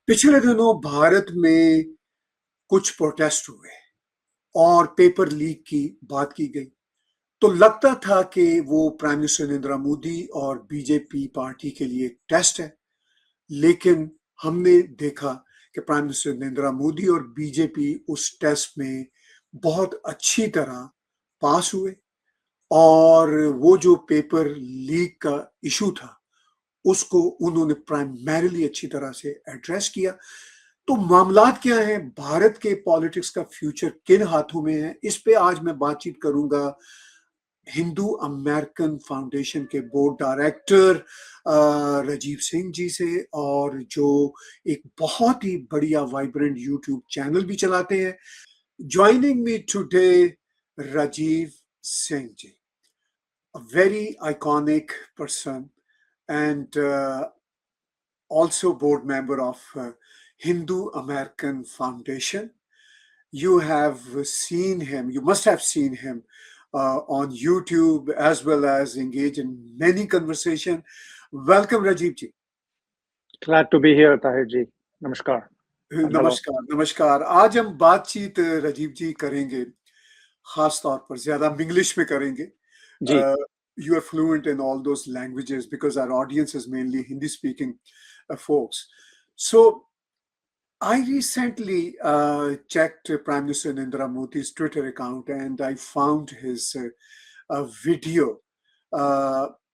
पिछले दिनों भारत में कुछ प्रोटेस्ट हुए और पेपर लीक की बात की गई। तो लगता था कि वो प्राइम मिनिस्टर नरेंद्र मोदी और बीजेपी पार्टी के लिए एक टेस्ट है। लेकिन हमने देखा कि प्राइम मिनिस्टर नरेंद्र मोदी और बीजेपी उस टेस्ट में बहुत अच्छी तरह पास हुए और वो जो पेपर लीक का इशू था उसको उन्होंने प्राइमरीली अच्छी तरह से एड्रेस किया। तो मामलात क्या हैं, भारत के पॉलिटिक्स का फ्यूचर किन हाथों में है, इस पे आज मैं बातचीत करूंगा हिंदू अमेरिकन फाउंडेशन के बोर्ड डायरेक्टर राजीव सिंह जी से, और जो एक बहुत ही बढ़िया वाइब्रेंट यूट्यूब चैनल भी चलाते हैं। Joining me today, Rajiv Singh ji, a very iconic person and also board member of Hindu American Foundation. You have seen him, you must have seen him on YouTube as well as engage in many conversation. Welcome, Rajiv ji. Glad to be here, Tahir ji. Namaskar. And hello. नमस्कार नमस्कार। आज हम बातचीत राजीव जी करेंगे, खास तौर पर ज्यादा इंग्लिश में करेंगे। जी। You are fluent in all those languages because our audience is mainly Hindi speaking folks. So I recently checked Prime Minister Narendra Modi's Twitter account and I found his video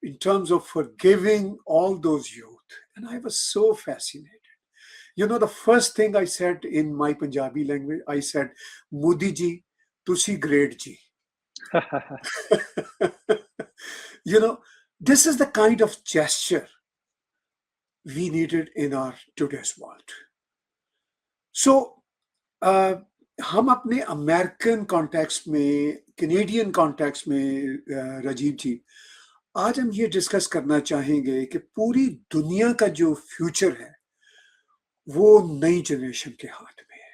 in terms of forgiving all those youth. And I was so fascinated. You know, the first thing I said in my Punjabi language, I said, Modi ji, tusi great ji. You know, this is the kind of gesture we needed in our today's world. So, हम अपने American context में, Canadian context में राजीव जी, आज हम ये discuss करना चाहेंगे कि पूरी दुनिया का जो फ्यूचर है वो नई जनरेशन के हाथ में है।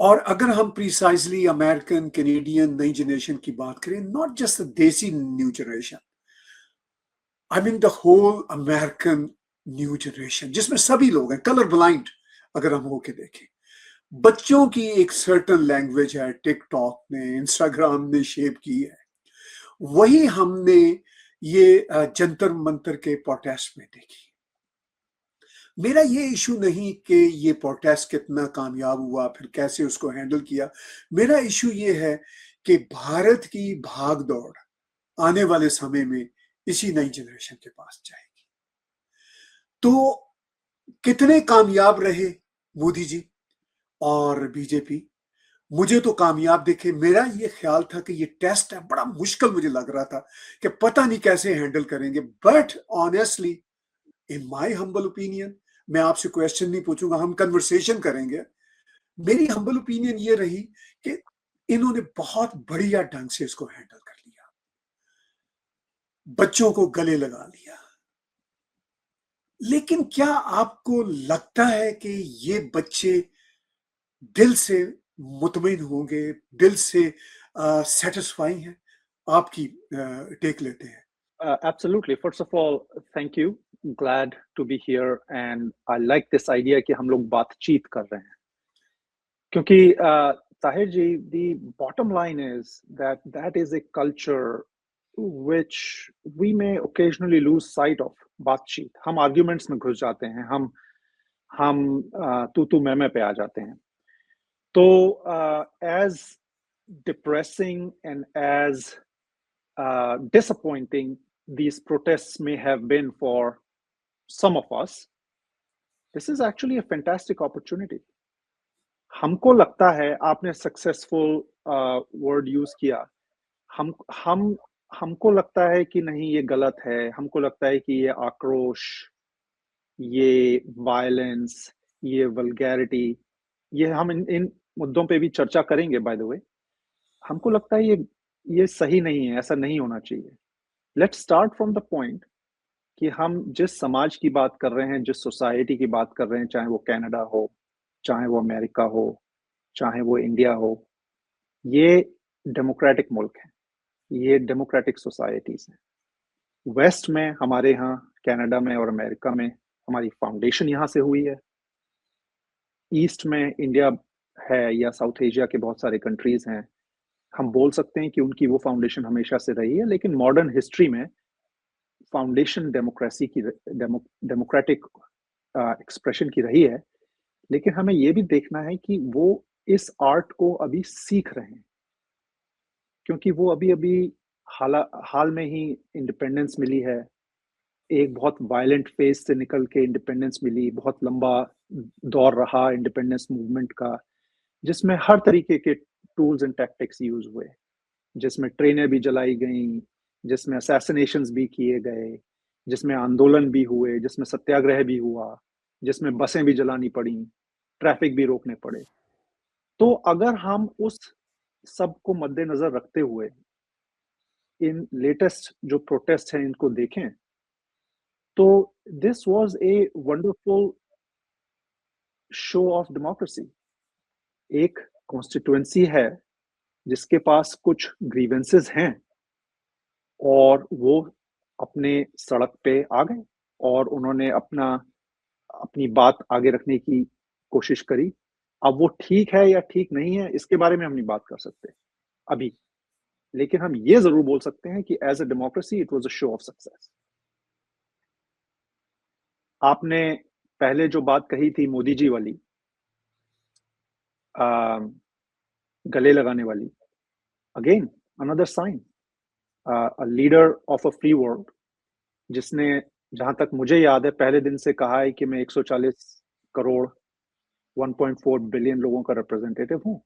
और अगर हम प्रिसाइजली अमेरिकन कैनेडियन नई जनरेशन की बात करें, not just the desi new generation, I mean the whole American new generation, जिसमें सभी लोग हैं, कलर ब्लाइंड अगर हम होके देखें। बच्चों की एक सर्टन लैंग्वेज है, टिकटॉक ने, इंस्टाग्राम ने शेप की है, वही हमने ये जंतर मंतर के प्रोटेस्ट में देखी। मेरा ये इशू नहीं कि ये प्रोटेस्ट कितना कामयाब हुआ, फिर कैसे उसको हैंडल किया। मेरा इशू ये है कि भारत की भाग दौड़ आने वाले समय में इसी नई जनरेशन के पास जाएगी। तो कितने कामयाब रहे मोदी जी और बीजेपी? मुझे तो कामयाब दिखे। मेरा ये ख्याल था कि ये टेस्ट है, बड़ा मुश्किल मुझे लग रहा था कि पता नहीं कैसे हैंडल करेंगे। But honestly, in my humble opinion, मैं आपसे क्वेश्चन नहीं पूछूंगा, हम कन्वर्सेशन करेंगे। मेरी हम्बल ओपिनियन ये रही कि इन्होंने बहुत बढ़िया ढंग से इसको हैंडल कर लिया, बच्चों को गले लगा लिया। लेकिन क्या आपको लगता है कि ये बच्चे दिल से मुतमईन होंगे, दिल से सेटिस्फाई हैं? आपकी टेक लेते हैं। Absolutely. First of all, thank you. Glad to be here, and I like this idea कि हम लोग बातचीत कर रहे हैं, क्योंकि Tahir ji, the bottom line is that is a culture which we may occasionally lose sight of. बातचीत, हम arguments में घुस जाते हैं, हम तू मैं पे आ जाते हैं। तो as depressing and as disappointing these protests may have been for some of us, this is actually a fantastic opportunity. हमको लगता है, आपने सक्सेसफुल वर्ड यूज किया, हम हमको लगता है कि नहीं ये गलत है, हमको लगता है कि ये आक्रोश, ये वायलेंस, ये वल्गैरिटी, ये हम इन मुद्दों पे भी चर्चा करेंगे बाय द वे। हमको लगता है ये सही नहीं है, ऐसा नहीं होना चाहिए। Let's start from the point कि हम जिस समाज की बात कर रहे हैं, जिस सोसाइटी की बात कर रहे हैं, चाहे वो कनाडा हो, चाहे वो अमेरिका हो, चाहे वो इंडिया हो, ये डेमोक्रेटिक मुल्क है, ये डेमोक्रेटिक सोसाइटीज हैं। वेस्ट में, हमारे यहाँ कनाडा में और अमेरिका में, हमारी फाउंडेशन यहाँ से हुई है, ईस्ट में इंडिया है या साउथ एशिया के बहुत सारे कंट्रीज हैं, हम बोल सकते हैं कि उनकी वो फाउंडेशन हमेशा से रही है, लेकिन मॉडर्न हिस्ट्री में फाउंडेशन डेमोक्रेसी की डेमोक्रेटिक एक्सप्रेशन की रही है। लेकिन हमें ये भी देखना है कि वो इस आर्ट को अभी सीख रहे हैं, क्योंकि वो अभी अभी हाल में ही इंडिपेंडेंस मिली है। एक बहुत वायलेंट फेज से निकल के इंडिपेंडेंस मिली, बहुत लंबा दौर रहा इंडिपेंडेंस मूवमेंट का, जिसमें हर तरीके के टूल्स एंड टैक्टिक्स यूज हुए, जिसमें ट्रेनें भी जलाई गईं, जिसमें असैसिनेशंस भी किए गए, जिसमें आंदोलन भी हुए, जिसमें सत्याग्रह भी हुआ, जिसमें बसें भी जलानी पड़ी, ट्रैफिक भी रोकने पड़े। तो अगर हम उस सब को मद्देनजर रखते हुए इन लेटेस्ट जो प्रोटेस्ट हैं इनको देखें, तो this was a wonderful show off democracy. एक कॉन्स्टिट्यूएंसी है जिसके पास कुछ ग्रीवेंसेस हैं, और वो अपने सड़क पे आ गए और उन्होंने अपनी बात आगे रखने की कोशिश करी। अब वो ठीक है या ठीक नहीं है, इसके बारे में हम नहीं बात कर सकते अभी, लेकिन हम ये जरूर बोल सकते हैं कि as a democracy it was a show of success. आपने पहले जो बात कही थी मोदी जी वाली, आ, गले लगाने वाली, again another sign, a leader of a free world, जिसने, जहां तक मुझे याद है, पहले दिन से कहा है कि मैं 140 करोड़ 1.4 बिलियन लोगों का रिप्रेजेंटेटिव हूं।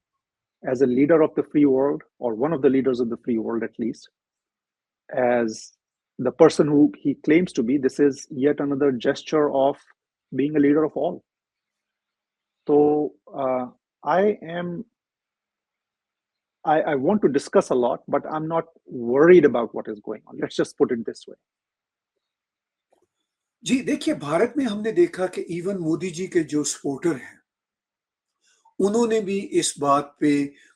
As a leader of the free world, or one of the leaders of the free world at least, as the person who he claims to be, this is yet another gesture of being a leader of all. So I am, I want to discuss a lot, but I'm not worried about what is going on. Let's just put it this way. जी, देखिए भारत में हमने देखा कि even Modi ji के जो supporter हैं, उन्होंने भी इस बात पे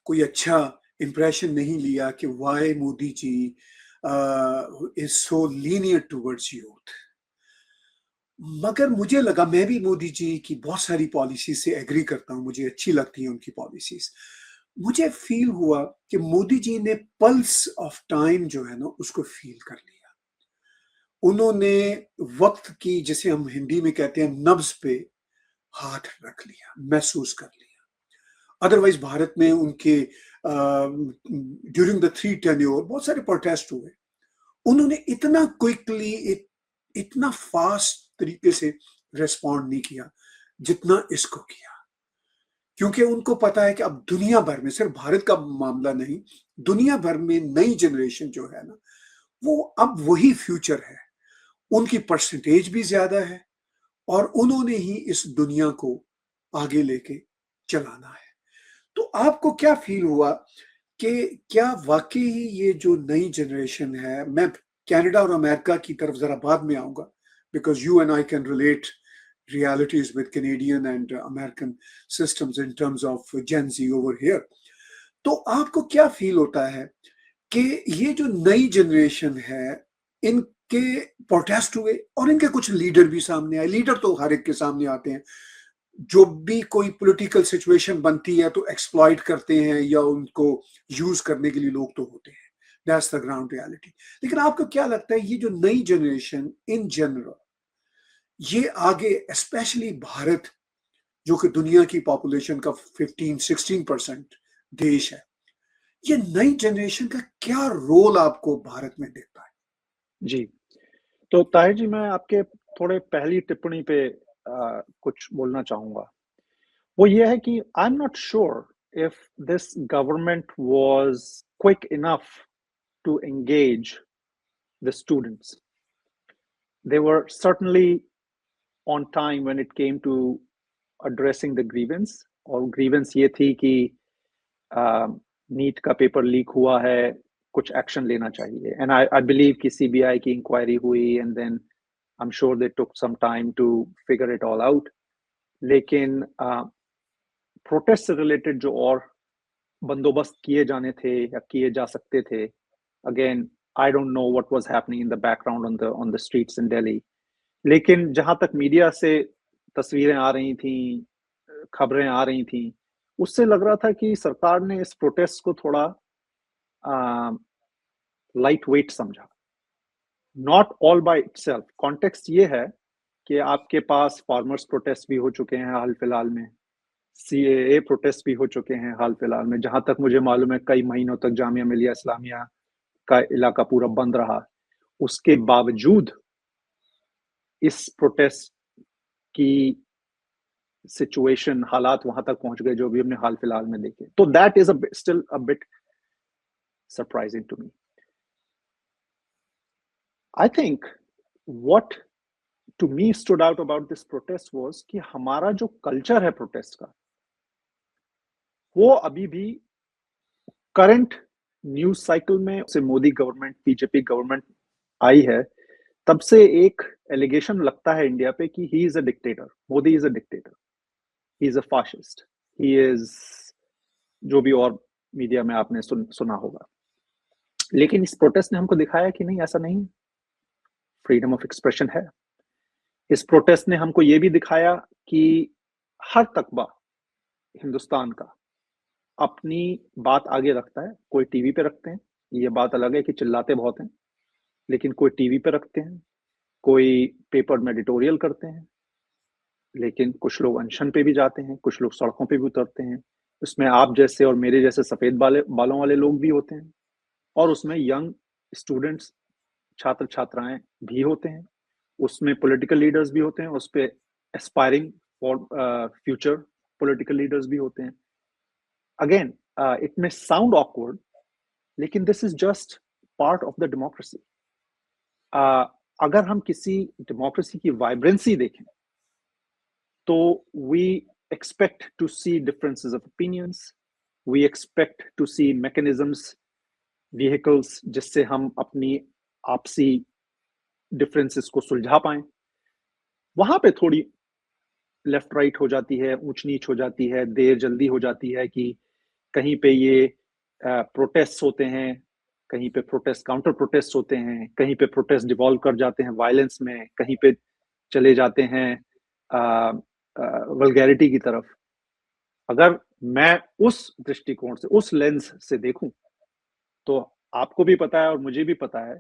कोई अच्छा इंप्रेशन नहीं लिया कि why Modi ji is so lenient towards youth. मगर मुझे लगा, मैं भी मोदी जी की बहुत सारी पॉलिसी से एग्री करता हूँ, मुझे अच्छी लगती है उनकी पॉलिसीज। मुझे फील हुआ कि मोदी जी ने पल्स ऑफ टाइम जो है ना उसको फील कर लिया। उन्होंने वक्त की, जिसे हम हिंदी में कहते हैं, नब्ज पे हाथ रख लिया, महसूस कर लिया। अदरवाइज भारत में उनके ड्यूरिंग द थ्री टेन्योर बहुत सारे प्रोटेस्ट हुए। उन्होंने इतना क्विकली, इतना फास्ट तरीके से रिस्पॉन्ड नहीं किया जितना इसको किया, क्योंकि उनको पता है कि अब दुनिया भर में, सिर्फ भारत का मामला नहीं, दुनिया भर में नई जनरेशन जो है ना, वो अब वही फ्यूचर है। उनकी परसेंटेज भी ज्यादा है और उन्होंने ही इस दुनिया को आगे लेके चलाना है। तो आपको क्या फील हुआ कि क्या वाकई ये जो नई जनरेशन है, मैं कनाडा और अमेरिका की तरफ जरा बाद में आऊंगा, because you and I can relate realities with Canadian and American systems in terms of Gen Z over here. तो आपको क्या फील होता है कि ये जो नई जनरेशन है, इनके प्रोटेस्ट हुए और इनके कुछ लीडर भी सामने आए। लीडर तो हर एक के सामने आते हैं, जो भी कोई पॉलिटिकल सिचुएशन बनती है तो एक्सप्लॉइट करते हैं या उनको यूज करने के लिए लोग तो होते हैं। That's the ground reality. लेकिन आपको क्या लगता है, ये जो नई जनरेशन इन जनरल, ये आगे, स्पेशली भारत जो कि दुनिया की पॉपुलेशन का 15-16% देश है, ये नई जनरेशन का क्या रोल आपको भारत में दिखता है? जी, तो ताहिर जी, मैं आपके थोड़े पहली टिप्पणी पे कुछ बोलना चाहूंगा। वो ये है कि I am not sure if this government was quick enough to engage the students. They were certainly on time when it came to addressing the grievance, और grievance ये थी कि नीट का पेपर लीक हुआ है, कुछ एक्शन लेना चाहिए। एंड आई बिलीव कि सीबीआई की इंक्वायरी हुई, and then I am sure they took some time to figure it all out. लेकिन प्रोटेस्ट से रिलेटेड जो और बंदोबस्त किए जाने थे या किए जा सकते थे, again I don't know what was happening in the background on the streets इन दिल्ली। लेकिन जहां तक मीडिया से तस्वीरें आ रही थी, खबरें आ रही थी, उससे लग रहा था कि सरकार ने इस प्रोटेस्ट को थोड़ा लाइट वेट समझा। Not all by itself, context ये है कि आपके पास फार्मर्स प्रोटेस्ट भी हो चुके हैं हाल फिलहाल में, सीएए प्रोटेस्ट भी हो चुके हैं हाल फिलहाल में, जहां तक मुझे मालूम है कई महीनों तक जामिया मिलिया इस्लामिया का इलाका पूरा बंद रहा। उसके बावजूद इस प्रोटेस्ट की सिचुएशन, हालात वहां तक पहुंच गए जो भी हमने हाल फिलहाल में देखे। तो that is still a bit surprising to me. I think what to me stood out about this protest was कि हमारा जो कल्चर है प्रोटेस्ट का, वो अभी भी करंट न्यूज साइकिल में से मोदी गवर्नमेंट, बीजेपी गवर्नमेंट आई है, तब से एक एलिगेशन लगता है इंडिया पे कि he is a dictator, Modi is a dictator, he is a fascist, he is जो भी और मीडिया में आपने सुना होगा। लेकिन इस प्रोटेस्ट ने हमको दिखाया कि नहीं, ऐसा नहीं, फ्रीडम ऑफ एक्सप्रेशन है। इस प्रोटेस्ट ने हमको ये भी दिखाया कि हर तबका हिंदुस्तान का अपनी बात आगे रखता है। कोई टीवी पे रखते हैं, ये बात अलग है कि चिल्लाते बहुत हैं, लेकिन कोई टीवी पे रखते हैं, कोई पेपर में एडिटोरियल करते हैं, लेकिन कुछ लोग अनशन पे भी जाते हैं, कुछ लोग सड़कों पे भी उतरते हैं। उसमें आप जैसे और मेरे जैसे सफेद बालों वाले लोग भी होते हैं, और उसमें यंग स्टूडेंट्स, छात्र छात्राएं भी होते हैं, उसमें पॉलिटिकल लीडर्स भी होते हैं, उस पे aspiring for future political leaders भी होते हैं। Again it may sound awkward, लेकिन this is just part of the democracy. अगर हम किसी डेमोक्रेसी की वाइब्रेंसी देखें तो we expect to see differences of opinions, we expect to see mechanisms, vehicles जिससे हम अपनी आपसी डिफरेंसेस को सुलझा पाएं। वहां पे थोड़ी लेफ्ट राइट हो जाती है, ऊंच नीच हो जाती है, देर जल्दी हो जाती है कि कहीं पे ये प्रोटेस्ट होते हैं, कहीं पे प्रोटेस्ट काउंटर प्रोटेस्ट होते हैं, कहीं पे प्रोटेस्ट डिवॉल्व कर जाते हैं वायलेंस में, कहीं पे चले जाते हैं वल्गैरिटी की तरफ। अगर मैं उस दृष्टिकोण से, उस लेंस से देखूं, तो आपको भी पता है और मुझे भी पता है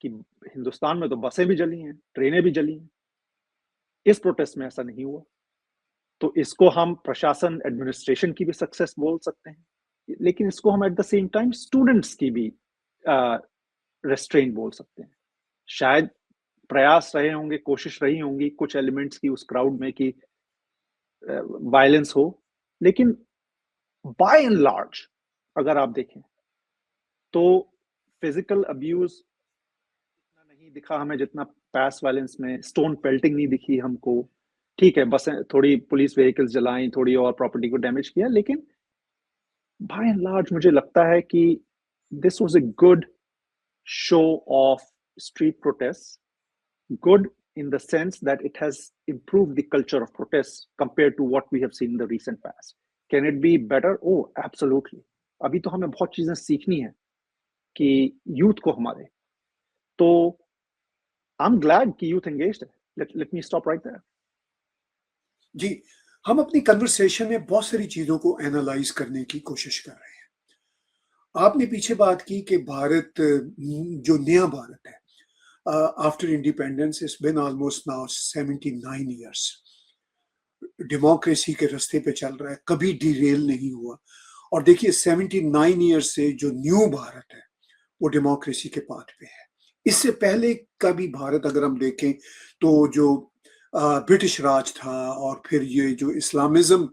कि हिंदुस्तान में तो बसें भी जली हैं, ट्रेनें भी जली हैं। इस प्रोटेस्ट में ऐसा नहीं हुआ। तो इसको हम प्रशासन, एडमिनिस्ट्रेशन की भी सक्सेस बोल सकते हैं, लेकिन इसको हम at the same time students की भी रेस्ट्रेंट बोल सकते हैं। शायद प्रयास रहे होंगे, कोशिश रही होंगी कुछ एलिमेंट्स की उस क्राउड में कि वायलेंस हो, लेकिन बाय एंड लार्ज अगर आप देखें तो फिजिकल अब्यूज इतना नहीं दिखा हमें जितना पैस वायलेंस में। स्टोन पेल्टिंग नहीं दिखी हमको, ठीक है, बस थोड़ी पुलिस व्हीकल्स जलाई, थोड़ी और प्रॉपर्टी को डैमेज किया, लेकिन बाय एंड लार्ज मुझे लगता है कि this was a good show off street protest, good in the sense that it has improved the culture of protest compared to what we have seen in the recent past. Can it be better? Oh, absolutely. अभी तो हमें बहुत चीजें सीखनी है कि youth को हमारे। तो I'm glad कि यूथ engaged है। Let me stop right there. जी, हम अपनी कन्वर्सेशन में बहुत सारी चीजों को एनालाइज करने की कोशिश कर रहे हैं। आपने पीछे बात की कि भारत, जो नया भारत है, after independence, it's been almost now 79 years, democracy के रास्ते पे चल रहा है, कभी डिरेल नहीं हुआ। और देखिए 79 ईयर्स से जो न्यू भारत है वो डेमोक्रेसी के पाथ पे है। इससे पहले का भी भारत अगर हम देखें तो जो ब्रिटिश राज था, और फिर ये जो इस्लामिज्म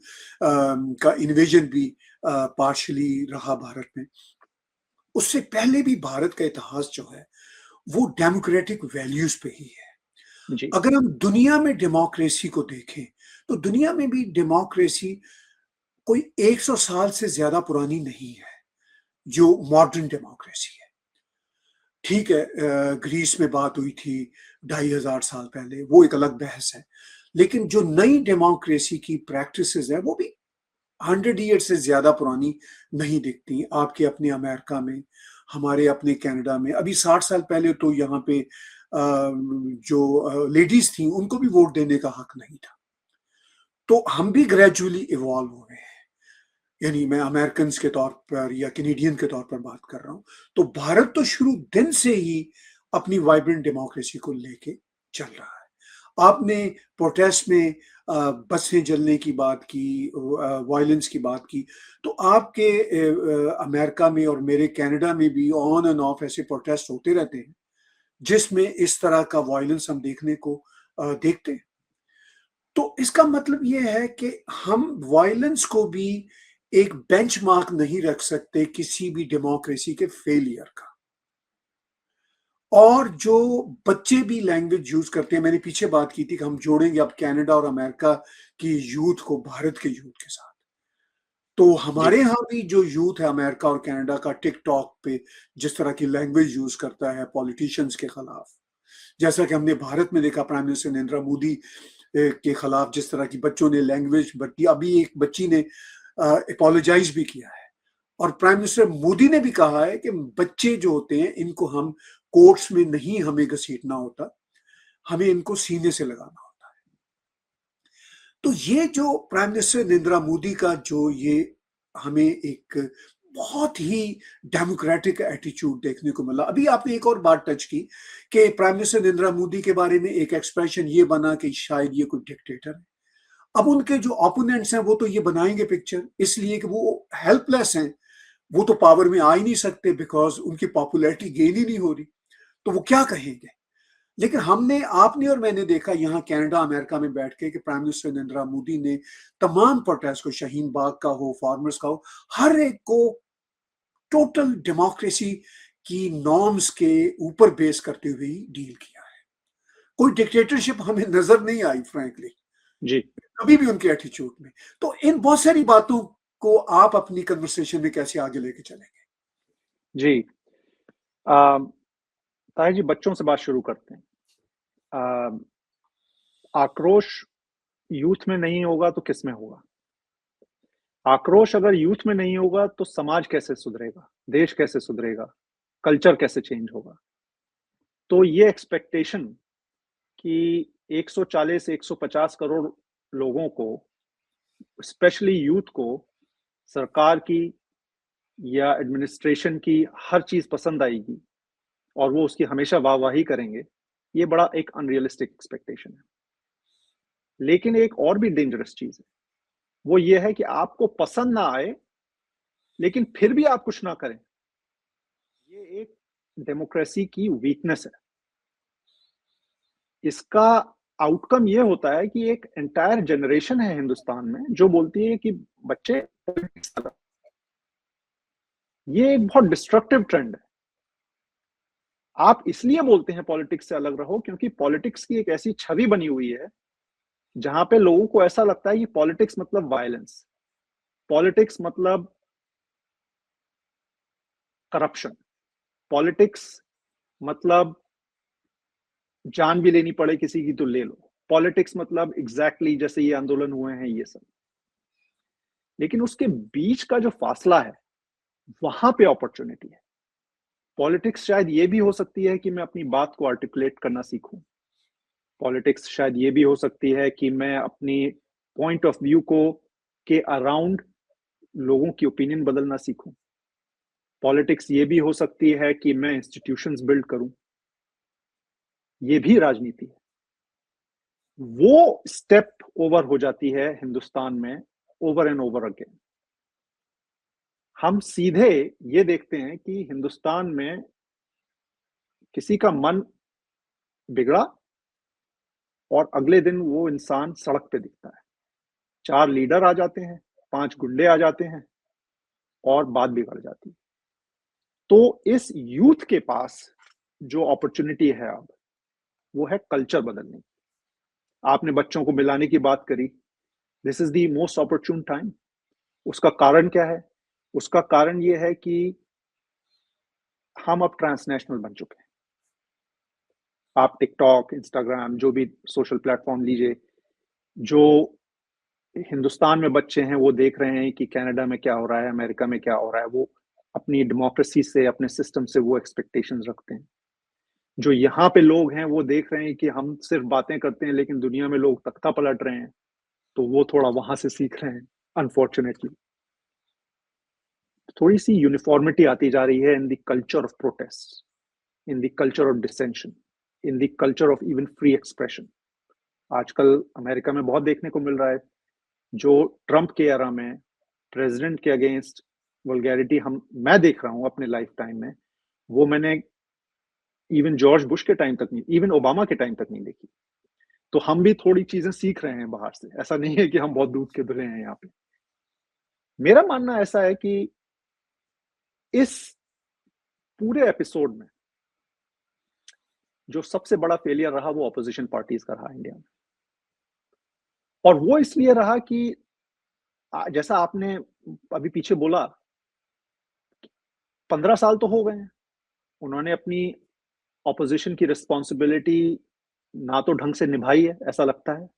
का इन्वेजन भी पार्शली रहा भारत में, उससे पहले भी भारत का इतिहास जो है वो डेमोक्रेटिक वैल्यूज पे ही है। जी, अगर हम दुनिया में डेमोक्रेसी को देखें तो दुनिया में भी डेमोक्रेसी कोई 100 साल से ज्यादा पुरानी नहीं है जो मॉडर्न डेमोक्रेसी है। ठीक है, ग्रीस में बात हुई थी 2500 साल पहले, वो एक अलग बहस है। लेकिन जो नई डेमोक्रेसी की प्रैक्टिसेस हैं वो भी 100 ईयर से ज्यादा पुरानी नहीं दिखती। आपके अपने अमेरिका में, हमारे अपने कनाडा में, अभी 60 साल पहले तो यहाँ पे जो लेडीज थी उनको भी वोट देने का हक नहीं था। तो हम भी ग्रेजुअली इवॉल्व हो रहे हैं। यानी मैं अमेरिकन के तौर पर या कैनेडियन के तौर पर बात कर रहा हूँ। तो भारत तो शुरू दिन से ही अपनी वाइब्रेंट डेमोक्रेसी को लेके चल रहा है। आपने प्रोटेस्ट में बसें जलने की बात की, वायलेंस की बात की, तो आपके अमेरिका में और मेरे कनाडा में भी ऑन एंड ऑफ ऐसे प्रोटेस्ट होते रहते हैं, जिसमें इस तरह का वायलेंस हम देखने को देखते हैं। तो इसका मतलब ये है कि हम वायलेंस को भी एक बेंचमार्क नहीं रख सकते किसी भी डेमोक्रेसी के फेलियर का। और जो बच्चे भी लैंग्वेज यूज करते हैं, मैंने पीछे बात की थी कि हम जोड़ेंगे अब कनाडा और अमेरिका की यूथ को भारत के यूथ के साथ। तो जी, हमारे यहाँ भी जो यूथ है अमेरिका और कनाडा का, टिकटॉक पे जिस तरह की लैंग्वेज यूज करता है पॉलिटिशियंस के खिलाफ, जैसा कि हमने भारत में देखा प्राइम मिनिस्टर नरेंद्र मोदी के खिलाफ जिस तरह की बच्चों ने लैंग्वेज बरती। अभी एक बच्ची ने अपोलोजाइज भी किया है, और प्राइम मिनिस्टर मोदी ने भी कहा है कि बच्चे जो होते हैं इनको हम कोर्ट्स में नहीं हमें घसीटना होता, हमें इनको सीने से लगाना होता है। तो ये जो प्राइम मिनिस्टर नरेंद्र मोदी का जो ये हमें एक बहुत ही डेमोक्रेटिक एटीट्यूड देखने को मिला। अभी आपने एक और बात टच की कि प्राइम मिनिस्टर नरेंद्र मोदी के बारे में एक एक्सप्रेशन ये बना कि शायद ये कोई डिक्टेटर है। अब उनके जो ओपोनेंट्स हैं वो तो ये बनाएंगे पिक्चर इसलिए कि वो हेल्पलेस हैं, वो तो पावर में आ ही नहीं सकते बिकॉज उनकी पॉपुलैरिटी गेन ही नहीं हो रही, तो वो क्या कहेंगे। लेकिन हमने, आपने और मैंने देखा यहाँ कनाडा अमेरिका में बैठ के कि प्राइम मिनिस्टर नरेंद्र मोदी ने तमाम प्रोटेस्ट को, शाहीन बाग का हो, फार्मर्स का हो, हर एक को टोटल डेमोक्रेसी की नॉर्म्स के ऊपर बेस करते हुए डील किया है। कोई डिक्टेटरशिप हमें नजर नहीं आई फ्रैंकली जी, कभी भी उनके एटीट्यूड में। तो इन बहुत सारी बातों को आप अपनी कन्वर्सेशन में कैसे आगे लेके चलेंगे? जी। ताहिर जी, बच्चों से बात शुरू करते हैं। अ, आक्रोश यूथ में नहीं होगा तो किस में होगा? आक्रोश अगर यूथ में नहीं होगा तो समाज कैसे सुधरेगा? देश कैसे सुधरेगा? कल्चर कैसे चेंज होगा? तो ये एक्सपेक्टेशन कि 140-150 करोड़ लोगों को, स्पेशली यूथ को, सरकार की या एडमिनिस्ट्रेशन की हर चीज़ पसंद आएगी और वो उसकी हमेशा वाहवाही करेंगे, ये बड़ा एक अनरियलिस्टिक एक्सपेक्टेशन है। लेकिन एक और भी डेंजरस चीज़ है, वो ये है कि आपको पसंद ना आए, लेकिन फिर भी आप कुछ ना करें। ये एक डेमोक्रेसी की वीकनेस है। इसका आउटकम ये होता है कि एक एंटायर जनरेशन है हिंदुस्तान में जो बोलती है कि बच्चे, ये एक बहुत डिस्ट्रक्टिव ट्रेंड है। आप इसलिए बोलते हैं पॉलिटिक्स से अलग रहो क्योंकि पॉलिटिक्स की एक ऐसी छवि बनी हुई है जहां पे लोगों को ऐसा लगता है कि पॉलिटिक्स मतलब वायलेंस, पॉलिटिक्स मतलब करप्शन, पॉलिटिक्स मतलब जान भी लेनी पड़े किसी की तो ले लो, पॉलिटिक्स मतलब एग्जैक्टली जैसे ये आंदोलन हुए हैं ये सब। लेकिन उसके बीच का जो फासला है वहां पे अपॉर्चुनिटी है। पॉलिटिक्स शायद ये भी हो सकती है कि मैं अपनी बात को आर्टिकुलेट करना सीखूं। पॉलिटिक्स शायद ये भी हो सकती है कि मैं अपनी पॉइंट ऑफ व्यू को के अराउंड लोगों की ओपिनियन बदलना सीखूं। पॉलिटिक्स ये भी हो सकती है कि मैं इंस्टीट्यूशंस बिल्ड करूं। ये भी राजनीति है। वो स्टेप ओवर हो जाती है हिंदुस्तान में ओवर एंड ओवर अगेन। हम सीधे ये देखते हैं कि हिंदुस्तान में किसी का मन बिगड़ा और अगले दिन वो इंसान सड़क पे दिखता है। 4 लीडर आ जाते हैं, 5 गुंडे आ जाते हैं और बात बिगड़ जाती है। तो इस यूथ के पास जो अपॉर्चुनिटी है अब, वो है कल्चर बदलने की। आपने बच्चों को मिलाने की बात करी। This is the most opportune time. उसका कारण क्या है? उसका कारण ये है कि हम अब ट्रांसनेशनल बन चुके हैं। आप टिकटॉक, इंस्टाग्राम, जो भी सोशल प्लेटफॉर्म लीजिए, जो हिंदुस्तान में बच्चे हैं वो देख रहे हैं कि कनाडा में क्या हो रहा है, अमेरिका में क्या हो रहा है। वो अपनी डेमोक्रेसी से, अपने सिस्टम से वो एक्सपेक्टेशंस रखते हैं। जो यहाँ पे लोग हैं वो देख रहे हैं कि हम सिर्फ बातें करते हैं लेकिन दुनिया में लोग तख्ता पलट रहे हैं। तो वो थोड़ा वहां से सीख रहे हैं अनफॉर्चुनेटली। थोड़ी सी यूनिफॉर्मिटी आती जा रही है in the culture of protest, in the culture of डिसेंशन, in the culture of even free expression. आजकल अमेरिका में बहुत देखने को मिल रहा है, जो ट्रंप के एरा में प्रेसिडेंट के अगेंस्ट वल्गैरिटी मैं देख रहा हूं अपने लाइफ टाइम में, वो मैंने इवन जॉर्ज बुश के टाइम तक नहीं, इवन ओबामा के टाइम तक नहीं देखी। तो हम भी थोड़ी चीजें सीख रहे हैं बाहर से, ऐसा नहीं है कि हम बहुत दूध के धुले हैं यहाँ पे। मेरा मानना ऐसा है कि इस पूरे एपिसोड में जो सबसे बड़ा फेलियर रहा वो ऑपोजिशन पार्टीज का रहा इंडिया में। और वो इसलिए रहा कि जैसा आपने अभी पीछे बोला, 15 साल तो हो गए हैं, उन्होंने अपनी ऑपोजिशन की रिस्पॉन्सिबिलिटी ना तो ढंग से निभाई है ऐसा लगता है।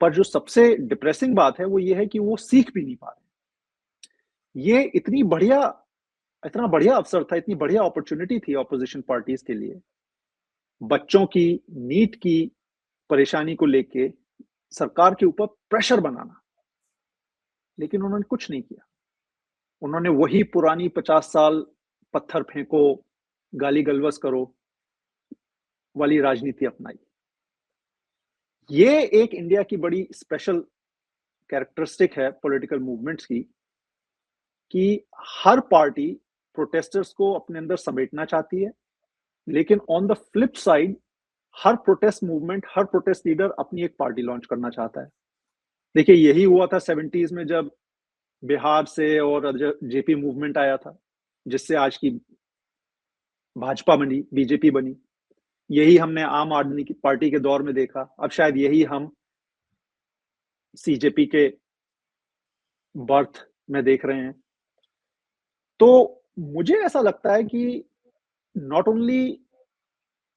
पर जो सबसे डिप्रेसिंग बात है वो ये है कि वो सीख भी नहीं पा रहे। ये इतना बढ़िया अवसर था, इतनी बढ़िया अपॉर्चुनिटी थी ऑपोजिशन पार्टीज के लिए, बच्चों की नीट की परेशानी को लेके सरकार के ऊपर प्रेशर बनाना, लेकिन उन्होंने कुछ नहीं किया। उन्होंने वही पुरानी 50 साल पत्थर फेंको, गाली गलवस करो वाली राजनीति अपनाई। ये एक इंडिया की बड़ी स्पेशल कैरेक्टरिस्टिक है पॉलिटिकल मूवमेंट्स की, कि हर पार्टी प्रोटेस्टर्स को अपने अंदर समेटना चाहती है, लेकिन on the flip side her protest movement, her protest leader अपनी एक पार्टी लॉन्च करना चाहता है। देखिए यही हुआ था 70s में जब बिहार से और जेपी मूवमेंट आया था, जिससे आज की भाजपा बनी, बीजेपी बनी। यही हमने आम आदमी की पार्टी के दौर में देखा, अब शायद यही हम सीजेपी के बर्थ में देख रहे हैं। तो मुझे ऐसा लगता है कि नॉट ओनली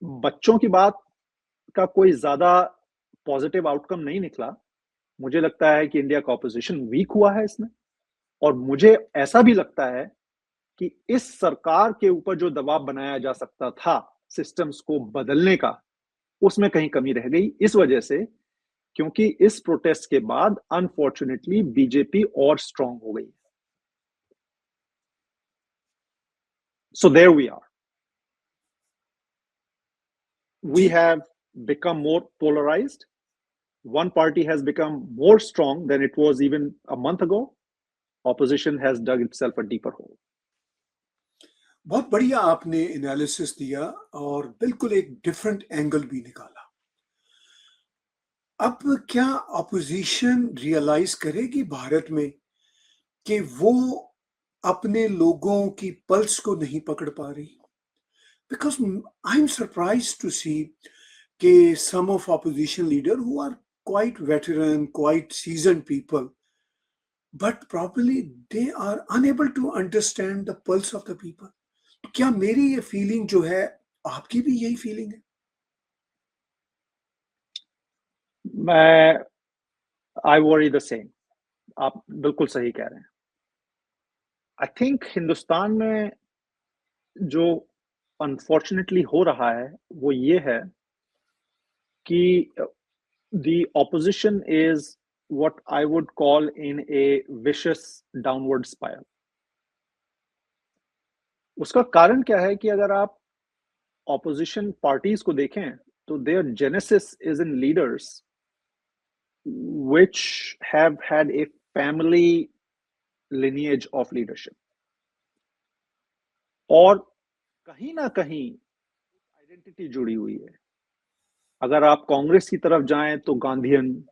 बच्चों की बात का कोई ज्यादा पॉजिटिव आउटकम नहीं निकला, मुझे लगता है कि इंडिया का ऑपोजिशन वीक हुआ है इसमें। और मुझे ऐसा भी लगता है कि इस सरकार के ऊपर जो दबाव बनाया जा सकता था सिस्टम्स को बदलने का, उसमें कहीं कमी रह गई इस वजह से, क्योंकि इस प्रोटेस्ट के बाद अनफॉर्चुनेटली बीजेपी और स्ट्रांग हो गई। So there we are, we जी have become more polarized. One party has become more strong than it was even a month ago. Opposition has dug itself a deeper hole. बहुत बढ़िया आपने analysis दिया और बिल्कुल एक डिफरेंट एंगल भी निकाला। अब क्या अपोजिशन रियलाइज करेगी भारत में कि वो अपने लोगों की पल्स को नहीं पकड़ पा रही? Because I am surprise to see कि some of opposition leader who are quite veteran, quite seasoned people, but probably they are unable to understand the pulse of the people. तो क्या मेरी ये फीलिंग जो है, आपकी भी यही फीलिंग है? मैं आई वरी द सेम। आप बिल्कुल सही कह रहे हैं। आई थिंक हिंदुस्तान में जो अनफॉर्चुनेटली हो रहा है वो ये है कि the opposition is what I would call in a vicious downward spiral. उसका कारण क्या है कि अगर आप ऑपोजिशन पार्टीज को देखें तो their genesis is in leaders which have had a family lineage of leadership, और कहीं ना कहीं आइडेंटिटी जुड़ी हुई है। अगर आप कांग्रेस की तरफ जाएं तो गांधीयन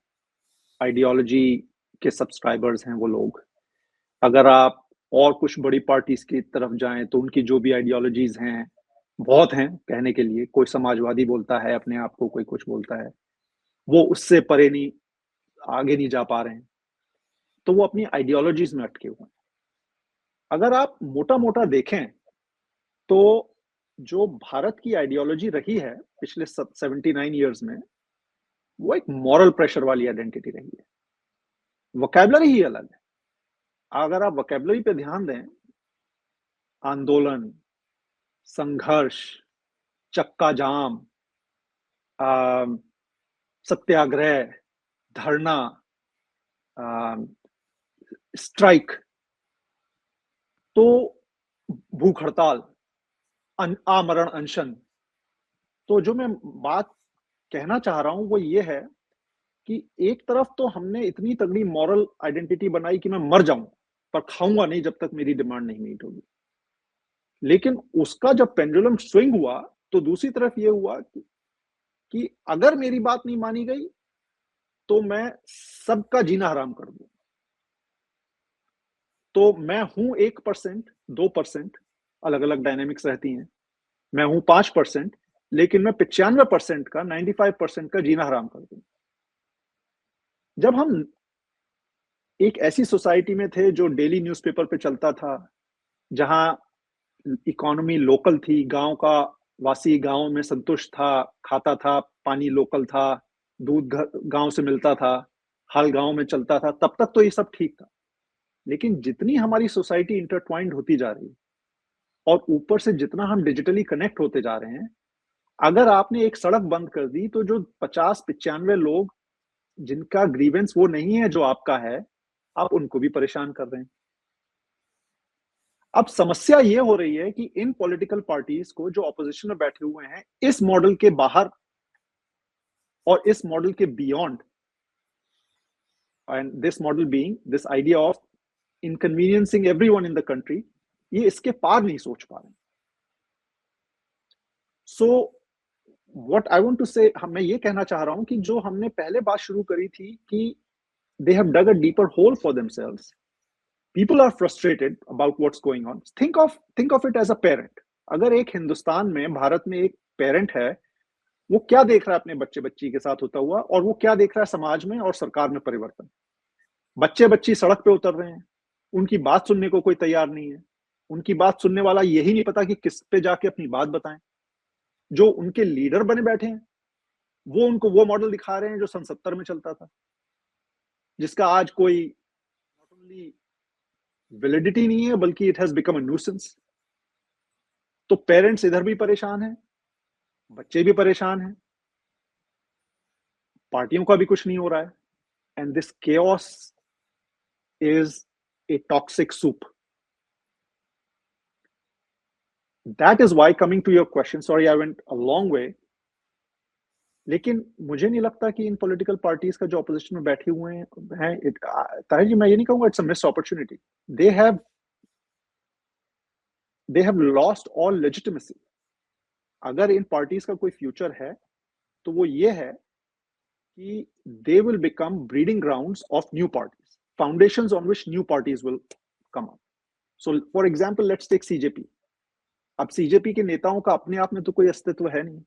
आइडियोलॉजी के सब्सक्राइबर्स हैं वो लोग। अगर आप और कुछ बड़ी पार्टीज की तरफ जाएं तो उनकी जो भी आइडियोलॉजीज हैं, बहुत हैं कहने के लिए, कोई समाजवादी बोलता है अपने आप को, कोई कुछ बोलता है, वो उससे परे नहीं, आगे नहीं जा पा रहे हैं, तो वो अपनी आइडियोलॉजीज में अटके हुए हैं। अगर आप मोटा मोटा देखें तो जो भारत की आइडियोलॉजी रही है पिछले 79 ईयर्स में, वो एक मॉरल प्रेशर वाली आइडेंटिटी रही है। वोकैबुलरी ही अलग है। अगर आप वोकैबुलरी पे ध्यान दें, आंदोलन, संघर्ष, चक्का जाम, सत्याग्रह, धरना, स्ट्राइक, तो भूख हड़ताल, आमरण अनशन। तो जो मैं बात कहना चाह रहा हूं वो ये है कि एक तरफ तो हमने इतनी तगड़ी मॉरल आइडेंटिटी बनाई कि मैं मर जाऊं पर खाऊंगा नहीं जब तक मेरी डिमांड नहीं मीट होगी। लेकिन उसका जब पेंडुलम स्विंग हुआ तो दूसरी तरफ ये हुआ कि अगर मेरी बात नहीं मानी गई तो मैं सबका जीना हराम कर दूं। तो मैं हूं 1%, 2%, अलग अलग डायनेमिक्स रहती हैं। मैं हूं 5%, लेकिन मैं 95% का, 95% का जीना हराम कर दूं। जब हम एक ऐसी सोसाइटी में थे जो डेली न्यूज़पेपर पे चलता था, जहां इकोनॉमी लोकल थी, गांव का वासी गांव में संतुष्ट था, खाता था, पानी लोकल था, दूध गांव से मिलता था, हल गांव में चलता था, तब तक तो ये सब ठीक था। लेकिन जितनी हमारी सोसाइटी इंटरट्वाइंड होती जा रही है और ऊपर से जितना हम डिजिटली कनेक्ट होते जा रहे हैं, अगर आपने एक सड़क बंद कर दी तो जो 50-95 लोग जिनका ग्रीवेंस वो नहीं है जो आपका है, आप उनको भी परेशान कर रहे हैं। अब समस्या ये हो रही है कि इन पॉलिटिकल पार्टीज को जो ऑपोजिशन में बैठे हुए हैं, इस मॉडल के बाहर और इस मॉडल के beyond, and this model being this idea of inconveniencing everyone in the country, ये इसके पार नहीं सोच पा रहे। So what I want to say, मैं ये कहना चाह रहा हूं कि जो हमने पहले बात शुरू करी थी कि they have dug a deeper hole for themselves. People are frustrated about what's going on. Think of it as a parent. अगर एक हिंदुस्तान में, भारत में एक पेरेंट है, वो क्या देख रहा है अपने बच्चे बच्ची के साथ होता हुआ, और वो क्या देख रहा है समाज में और सरकार में परिवर्तन। बच्चे बच्ची सड़क पे उतर रहे हैं, उनकी बात सुनने को कोई तैयार नहीं है। उनकी बात सुनने वाला यही नहीं पता कि किस पे जाके अपनी बात बताएं। जो उनके लीडर बने बैठे हैं वो उनको वो मॉडल दिखा रहे हैं जो सन 70 में चलता था, जिसका आज कोई नॉट ओनली वैलिडिटी नहीं है बल्कि it has become a nuisance. तो पेरेंट्स इधर भी परेशान हैं, बच्चे भी परेशान हैं, पार्टियों का भी कुछ नहीं हो रहा है, and this chaos is a toxic soup. That is why, coming to your question, sorry I went a long way, लेकिन मुझे नहीं लगता कि इन पॉलिटिकल पार्टीज का जो ऑपोजिशन में बैठे हुए हैं, ताहिर जी, मैं ये नहीं कहूंगा it's a missed opportunity. They have lost all legitimacy. अगर इन पार्टीज का कोई फ्यूचर है तो वो ये है कि they will become breeding grounds of new parties, foundations on which new parties will come up. So for example, let's take CJP. अब CJP के नेताओं का अपने आप में तो कोई अस्तित्व है नहीं।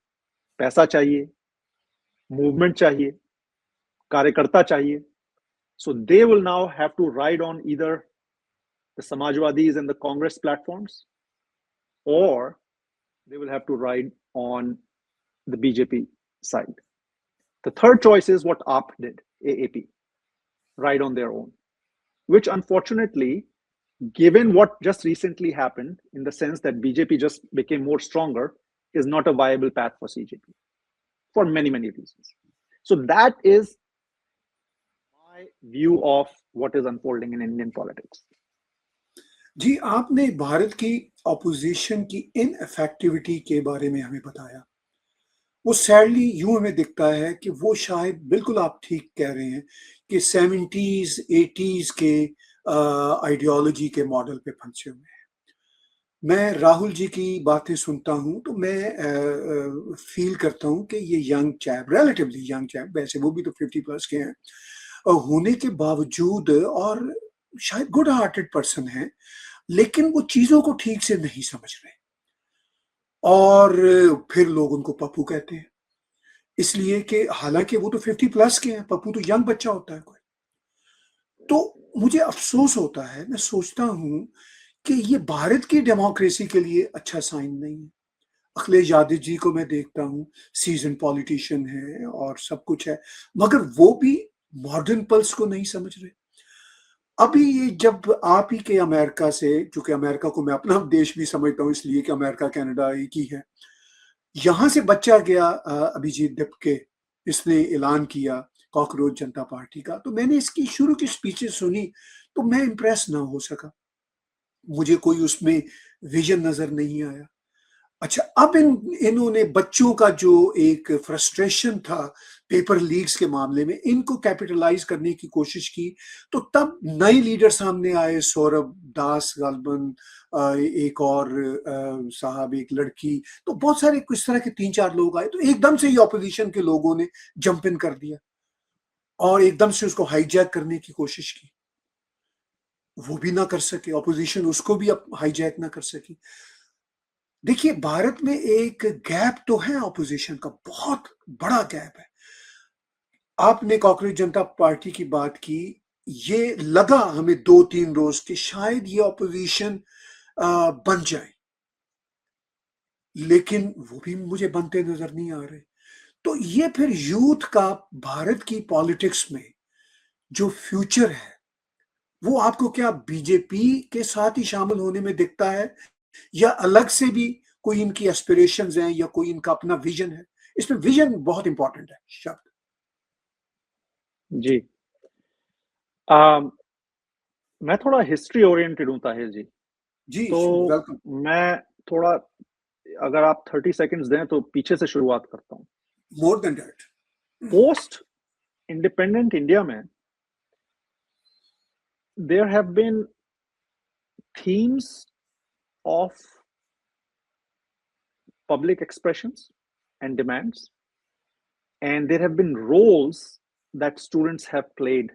पैसा चाहिए, मूवमेंट चाहिए, कार्यकर्ता चाहिए। So they will now have to ride on either the Samajwadis and the Congress platforms, or they will have to ride on the BJP side. The third choice is what AAP did, AAP, ride on their own, which unfortunately, given what just recently happened, in the sense that BJP just became more stronger, is not a viable path for CJP for many, many reasons. So that is my view of what is unfolding in Indian politics. जी, आपने भारत की opposition की इनएफेक्टिविटी के बारे में हमें बताया। वो sadly यूं हमें दिखता है कि वो शायद, बिल्कुल आप ठीक कह रहे हैं, कि 70s 80s के आइडियोलॉजी के मॉडल पे फंसे हुए हैं। मैं राहुल जी की बातें सुनता हूं तो मैं फील करता हूं कि ये young chap, relatively young chap, वैसे वो भी तो 50 प्लस के हैं, होने के बावजूद, और शायद गुड हार्टेड पर्सन है, लेकिन वो चीजों को ठीक से नहीं समझ रहे, और फिर लोग उनको पप्पू कहते हैं, इसलिए कि हालांकि वो तो 50 प्लस के हैं, पप्पू तो यंग बच्चा होता है कोई। तो मुझे अफसोस होता है, मैं सोचता हूं कि ये भारत की डेमोक्रेसी के लिए अच्छा साइन नहीं है। अखिलेश यादव जी को मैं देखता हूं, सीजन पॉलिटिशियन है और सब कुछ है, मगर वो भी मॉडर्न पल्स को नहीं समझ रहे। अभी ये जब आप ही के अमेरिका से, चूंकि अमेरिका को मैं अपना देश भी समझता हूं इसलिए कि अमेरिका कनाडा एक ही है, यहां से बच्चा गया अभिजीत दिपके, इसने ऐलान किया कॉकरोच जनता पार्टी का। तो मैंने इसकी शुरू की स्पीचेस सुनी तो मैं इम्प्रेस ना हो सका, मुझे कोई उसमें विजन नजर नहीं आया। अच्छा, अब इन्होंने बच्चों का जो एक फ्रस्ट्रेशन था पेपर लीक्स के मामले में, इनको कैपिटलाइज करने की कोशिश की। तो तब नए लीडर सामने आए, सौरभ दास गालबन, एक और साहब, एक लड़की, तो बहुत सारे कुछ तरह के 3-4 लोग आए। तो एकदम से ही ऑपोजिशन के लोगों ने जंप इन कर दिया और एकदम से उसको हाईजैक करने की कोशिश की। वो भी ना कर सके, ऑपोजिशन उसको भी अब हाईजैक ना कर सकी। देखिए, भारत में एक गैप तो है ऑपोजिशन का, बहुत बड़ा गैप है। आपने कॉकरोच जनता पार्टी की बात की, ये लगा हमें 2-3 रोज कि शायद ये ऑपोजिशन बन जाए, लेकिन वो भी मुझे बनते नजर नहीं आ रहे। तो ये फिर यूथ का भारत की पॉलिटिक्स में जो फ्यूचर है, वो आपको क्या बीजेपी के साथ ही शामिल होने में दिखता है, या अलग से भी कोई इनकी एस्पिरेशंस हैं, या कोई इनका अपना विजन है? इसमें विजन बहुत इंपॉर्टेंट है शब्द। जी। अम, मैं थोड़ा हिस्ट्री ओरिएंटेड हूँ ताहिर जी। जी, तो वेलकम। मैं थोड़ा, अगर आप 30 सेकंड्स दें तो पीछे से शुरुआत करता हूँ। More than that. Post independent India में there have been themes of public expressions and demands, and there have been roles that students have played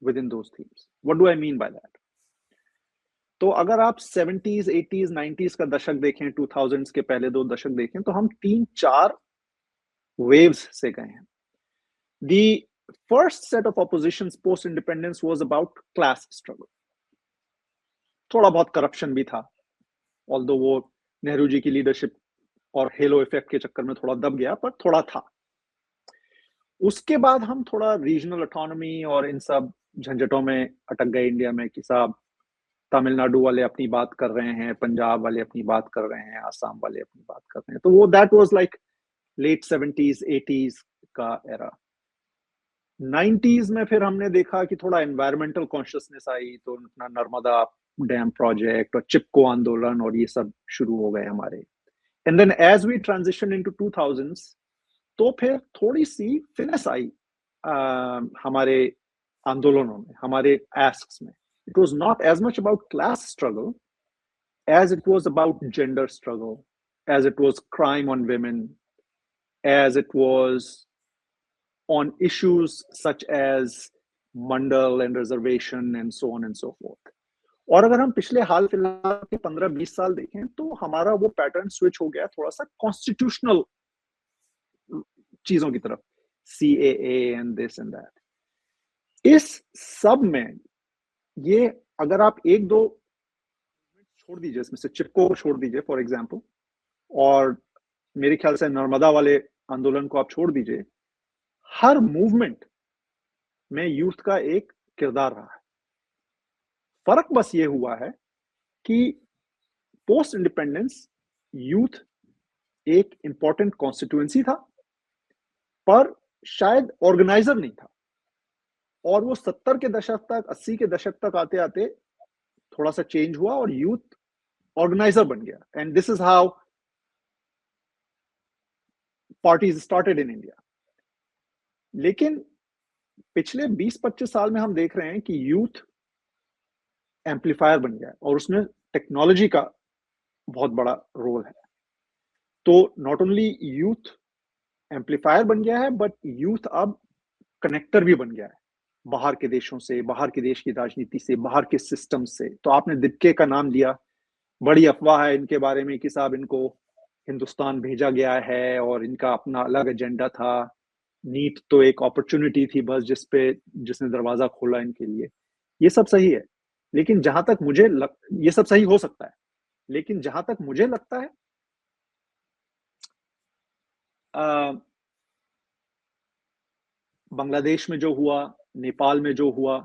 within those themes. What do I mean by that? तो अगर आप 70s, 80s, 90s का दशक देखें, 2000s के पहले 2 दशक देखें, तो हम 3-4 waves से गए हैं. The first set of oppositions post independence was about class struggle. थोड़ा बहुत करप्शन भी था, ऑल्दो वो नेहरू जी की लीडरशिप और हेलो इफेक्ट के चक्कर में थोड़ा दब गया, पर थोड़ा था। उसके बाद हम थोड़ा रीजनल ऑटोनॉमी और इन सब झंझटों में अटक गए इंडिया में, कि साहब तमिलनाडु वाले अपनी बात कर रहे हैं, पंजाब वाले अपनी बात कर रहे हैं, आसाम वाले अपनी बात कर रहे हैं। तो वो that was like late 70s 80s का एरा। 90s में फिर हमने देखा कि थोड़ा एनवायरमेंटल कॉन्शियसनेस आई, तो अपना नर्मदा डैम प्रोजेक्ट और चिपको आंदोलन और ये सब शुरू हो गए हमारे। And then as we transition into 2000s, तो फिर थोड़ी सी फिनेस आई हमारे आंदोलनों में, हमारे asks में। It was not as much about class struggle as it was about gender struggle, as it was crime on women, as it was on issues such as mandal and reservation and so on and so forth. और अगर हम पिछले हाल फिलहाल के 15-20 साल देखें, तो हमारा वो पैटर्न स्विच हो गया थोड़ा सा कॉन्स्टिट्यूशनल चीजों की तरफ, CAA and this and that. इस सब में ये, अगर आप 1-2 छोड़ दीजिए, इसमें से चिपको को छोड़ दीजिए फॉर एग्जांपल, और मेरे ख्याल से नर्मदा वाले आंदोलन को आप छोड़ दीजिए, हर मूवमेंट में यूथ का एक किरदार रहा है। फर्क बस ये हुआ है कि पोस्ट इंडिपेंडेंस यूथ एक इंपॉर्टेंट कॉन्स्टिट्यूएंसी था, पर शायद ऑर्गेनाइजर नहीं था। और वो 70 के दशक तक, 80 के दशक तक आते आते थोड़ा सा चेंज हुआ और यूथ ऑर्गेनाइजर बन गया। And this is how parties started in India. लेकिन पिछले 20-25 साल में हम देख रहे हैं कि यूथ एम्पलीफायर बन गया है, और उसमें टेक्नोलॉजी का बहुत बड़ा रोल है। तो नॉट ओनली यूथ एम्पलीफायर बन गया है, बट यूथ अब कनेक्टर भी बन गया है, बाहर के देशों से, बाहर के देश की राजनीति से, बाहर के सिस्टम से। तो आपने दिप्के का नाम लिया, बड़ी अफवाह है इनके बारे में कि साहब इनको हिंदुस्तान भेजा गया है और इनका अपना अलग एजेंडा था। नीट तो एक अपॉर्चुनिटी थी बस, जिसने दरवाजा खोला इनके लिए। ये सब सही है, लेकिन जहां तक ये सब सही हो सकता है, लेकिन जहां तक मुझे लगता है, बांग्लादेश में जो हुआ, नेपाल में जो हुआ,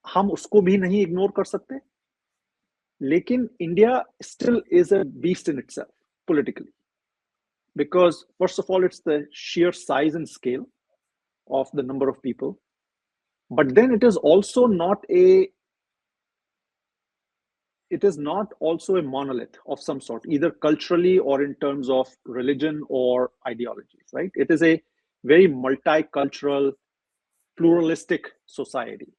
हम उसको भी नहीं इग्नोर कर सकते। लेकिन India still is a beast in itself politically, because first of all it's the sheer size and scale, of the number of people. But then it is also not a monolith of some sort, either culturally or in terms of religion or ideologies, right? It is a very multicultural, pluralistic society.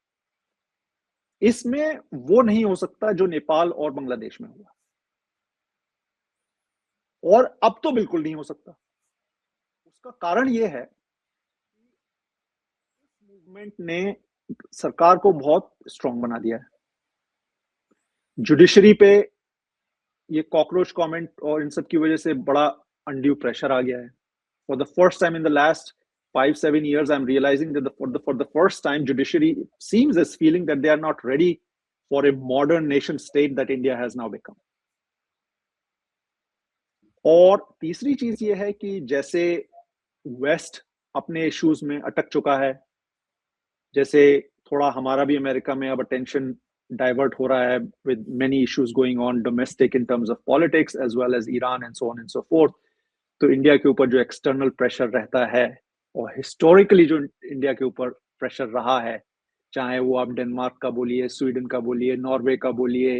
इसमें वो नहीं हो सकता जो नेपाल और बांग्लादेश में हुआ, और अब तो बिल्कुल नहीं हो सकता। उसका कारण ये है कि इस मूवमेंट ने सरकार को बहुत स्ट्रांग बना दिया है। जुडिशरी पे ये कॉकरोच कमेंट और इन सब की वजह से बड़ा अनड्यू प्रेशर आ गया है। For the first time in the last 5-7 years, I'm realizing that for the first time, judiciary seems as feeling that they are not ready for a modern nation state that India has now become. और तीसरी चीज ये है कि जैसे waste अपने issues में अटक चुका है, जैसे थोड़ा हमारा भी अमेरिका में अब अटेंशन डाइवर्ट हो रहा है with many issues going on domestic in terms of politics as well as Iran and so on and so forth, तो इंडिया के ऊपर जो एक्सटर्नल प्रेशर रहता है और हिस्टोरिकली जो इंडिया के ऊपर प्रेशर रहा है, चाहे वो आप डेनमार्क का बोलिए, स्वीडन का बोलिए, नॉर्वे का बोलिए,